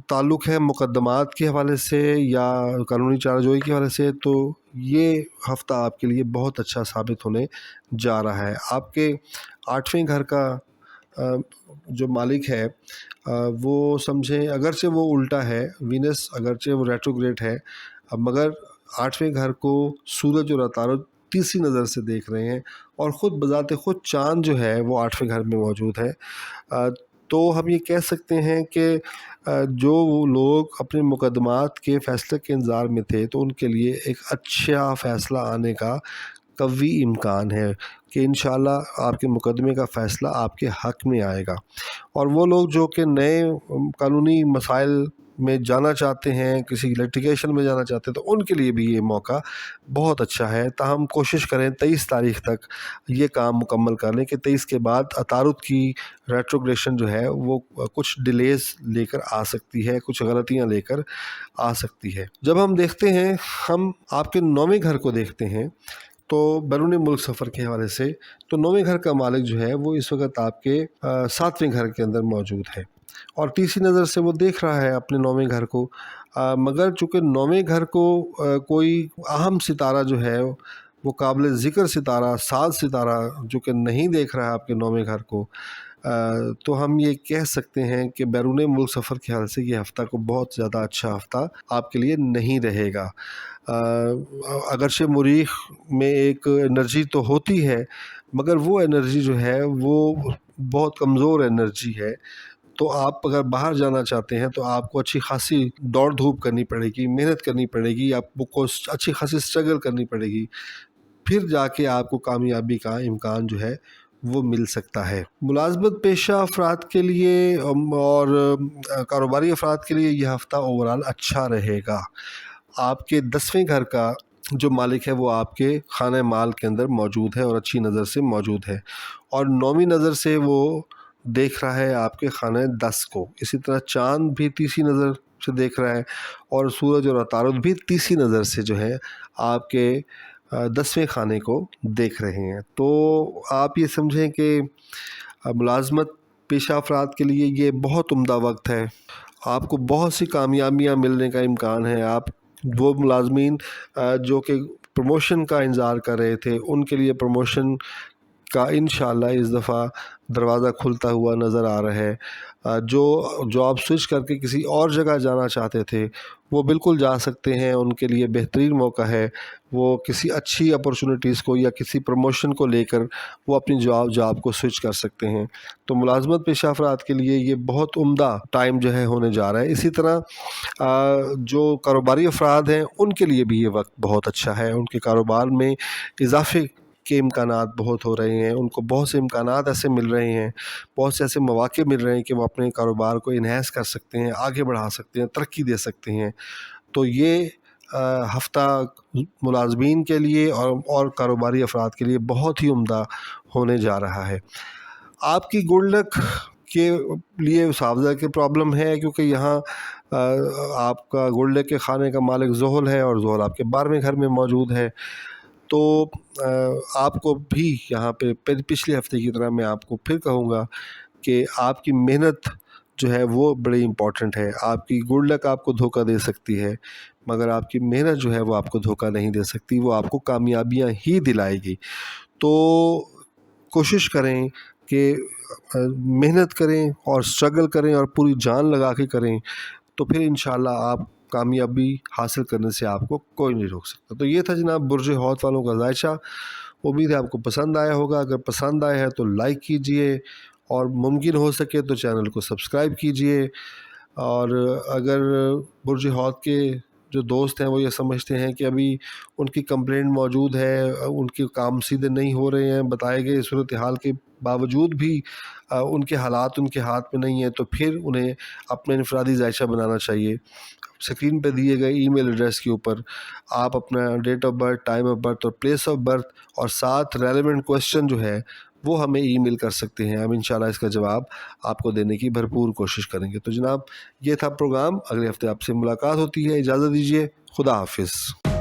تعلق ہے مقدمات کے حوالے سے یا قانونی چارجوئی کے حوالے سے، تو یہ ہفتہ آپ کے لیے بہت اچھا ثابت ہونے جا رہا ہے. آپ کے 8ویں گھر کا جو مالک ہے وہ سمجھیں اگرچہ وہ الٹا ہے، وینس اگرچہ وہ ریٹروگریڈ ہے، مگر 8ویں گھر کو سورج اور عطارد تیسری نظر سے دیکھ رہے ہیں، اور خود بذات خود چاند جو ہے وہ 8ویں گھر میں موجود ہے. تو ہم یہ کہہ سکتے ہیں کہ جو لوگ اپنے مقدمات کے فیصلے کے انتظار میں تھے تو ان کے لیے ایک اچھا فیصلہ آنے کا قوی امکان ہے کہ انشاءاللہ آپ کے مقدمے کا فیصلہ آپ کے حق میں آئے گا. اور وہ لوگ جو کہ نئے قانونی مسائل میں جانا چاہتے ہیں، کسی لیٹیگیشن میں جانا چاہتے ہیں، تو ان کے لیے بھی یہ موقع بہت اچھا ہے. تاہم کوشش کریں 23 تاریخ تک یہ کام مکمل کر لیں کہ 23 کے بعد عطارد کی ریٹروگریشن جو ہے وہ کچھ ڈیلیز لے کر آ سکتی ہے، کچھ غلطیاں لے کر آ سکتی ہے. جب ہم دیکھتے ہیں، ہم آپ کے 9ویں گھر کو دیکھتے ہیں تو بیرون ملک سفر کے حوالے سے، تو 9ویں گھر کا مالک جو ہے وہ اس وقت آپ کے 7ویں گھر کے اندر موجود ہے، اور تیسری نظر سے وہ دیکھ رہا ہے اپنے 9ویں گھر کو. مگر چونکہ 9ویں گھر کو کوئی اہم ستارہ جو ہے وہ قابل ذکر ستارہ، سات ستارہ جو کہ نہیں دیکھ رہا ہے آپ کے 9ویں گھر کو، تو ہم یہ کہہ سکتے ہیں کہ بیرون ملک سفر کے حوالے سے یہ ہفتہ کو بہت زیادہ اچھا ہفتہ آپ کے لیے نہیں رہے گا. اگرچہ مریخ میں ایک انرجی تو ہوتی ہے، مگر وہ انرجی جو ہے وہ بہت کمزور انرجی ہے. تو آپ اگر باہر جانا چاہتے ہیں تو آپ کو اچھی خاصی دوڑ دھوپ کرنی پڑے گی، محنت کرنی پڑے گی، آپ کو اچھی خاصی اسٹرگل کرنی پڑے گی. پھر جا کے آپ کو کامیابی کا امکان جو ہے وہ مل سکتا ہے۔ ملازمت پیشہ افراد کے لیے اور کاروباری افراد کے لیے یہ ہفتہ اوورال اچھا رہے گا۔ آپ کے 10ویں گھر کا جو مالک ہے وہ آپ کے خانہ مال کے اندر موجود ہے اور اچھی نظر سے موجود ہے، اور 9ویں نظر سے وہ دیکھ رہا ہے آپ کے خانہ 10 کو۔ اسی طرح چاند بھی 30 نظر سے دیکھ رہا ہے، اور سورج اور عطارد بھی 30 نظر سے جو ہے آپ کے 10ویں خانے کو دیکھ رہے ہیں۔ تو آپ یہ سمجھیں کہ ملازمت پیشہ افراد کے لیے یہ بہت عمدہ وقت ہے۔ آپ کو بہت سی کامیابیاں ملنے کا امکان ہے۔ آپ وہ ملازمین جو کہ پروموشن کا انتظار کر رہے تھے، ان کے لیے پروموشن کا انشاءاللہ اس دفعہ دروازہ کھلتا ہوا نظر آ رہا ہے۔ جو جاب سوئچ کر کے کسی اور جگہ جانا چاہتے تھے وہ بالکل جا سکتے ہیں، ان کے لیے بہترین موقع ہے۔ وہ کسی اچھی اپرچونٹیز کو یا کسی پروموشن کو لے کر وہ اپنی جاب کو سوئچ کر سکتے ہیں۔ تو ملازمت پیشہ افراد کے لیے یہ بہت عمدہ ٹائم جو ہے ہونے جا رہا ہے۔ اسی طرح جو کاروباری افراد ہیں ان کے لیے بھی یہ وقت بہت اچھا ہے۔ ان کے کاروبار میں اضافے کے امکانات بہت ہو رہے ہیں، ان کو بہت سے امکانات ایسے مل رہے ہیں، بہت سے ایسے مواقع مل رہے ہیں کہ وہ اپنے کاروبار کو انہینس کر سکتے ہیں، آگے بڑھا سکتے ہیں، ترقی دے سکتے ہیں۔ تو یہ ہفتہ ملازمین کے لیے اور کاروباری افراد کے لیے بہت ہی عمدہ ہونے جا رہا ہے۔ آپ کی گڈ لک کے لیے حافظہ کی پرابلم ہے، کیونکہ یہاں آپ کا گڈ لک کے خانے کا مالک زحل ہے، اور زحل آپ کے 12ویں گھر میں موجود ہے۔ تو آپ کو بھی یہاں پہ پچھلے ہفتے کی طرح میں آپ کو پھر کہوں گا کہ آپ کی محنت جو ہے وہ بڑی امپورٹنٹ ہے۔ آپ کی گڈ لک آپ کو دھوکہ دے سکتی ہے، مگر آپ کی محنت جو ہے وہ آپ کو دھوکہ نہیں دے سکتی، وہ آپ کو کامیابیاں ہی دلائے گی۔ تو کوشش کریں کہ محنت کریں اور اسٹرگل کریں اور پوری جان لگا کے کریں، تو پھر انشاءاللہ آپ کامیابی حاصل کرنے سے آپ کو کوئی نہیں روک سکتا۔ تو یہ تھا جناب برج حوت والوں کا ذائچہ۔ امید ہے آپ کو پسند آیا ہوگا۔ اگر پسند آیا ہے تو لائک کیجئے، اور ممکن ہو سکے تو چینل کو سبسکرائب کیجئے۔ اور اگر برج حوت کے جو دوست ہیں وہ یہ سمجھتے ہیں کہ ابھی ان کی کمپلینٹ موجود ہے، ان کے کام سیدھے نہیں ہو رہے ہیں بتائے گئے صورتحال کے باوجود بھی ان کے حالات ان کے ہاتھ میں نہیں ہیں، تو پھر انہیں اپنے انفرادی ذائچہ بنانا چاہیے۔ اسکرین پہ دیے گئے ای میل ایڈریس کے اوپر آپ اپنا date of birth, time of birth اور پلیس آف برتھ اور ساتھ ریلیونٹ کویسچن جو ہے وہ ہمیں ای میل کر سکتے ہیں۔ ہم انشاءاللہ اس کا جواب آپ کو دینے کی بھرپور کوشش کریں گے۔ تو جناب یہ تھا پروگرام، اگلے ہفتے آپ سے ملاقات ہوتی ہے۔ اجازت دیجیے، خدا حافظ۔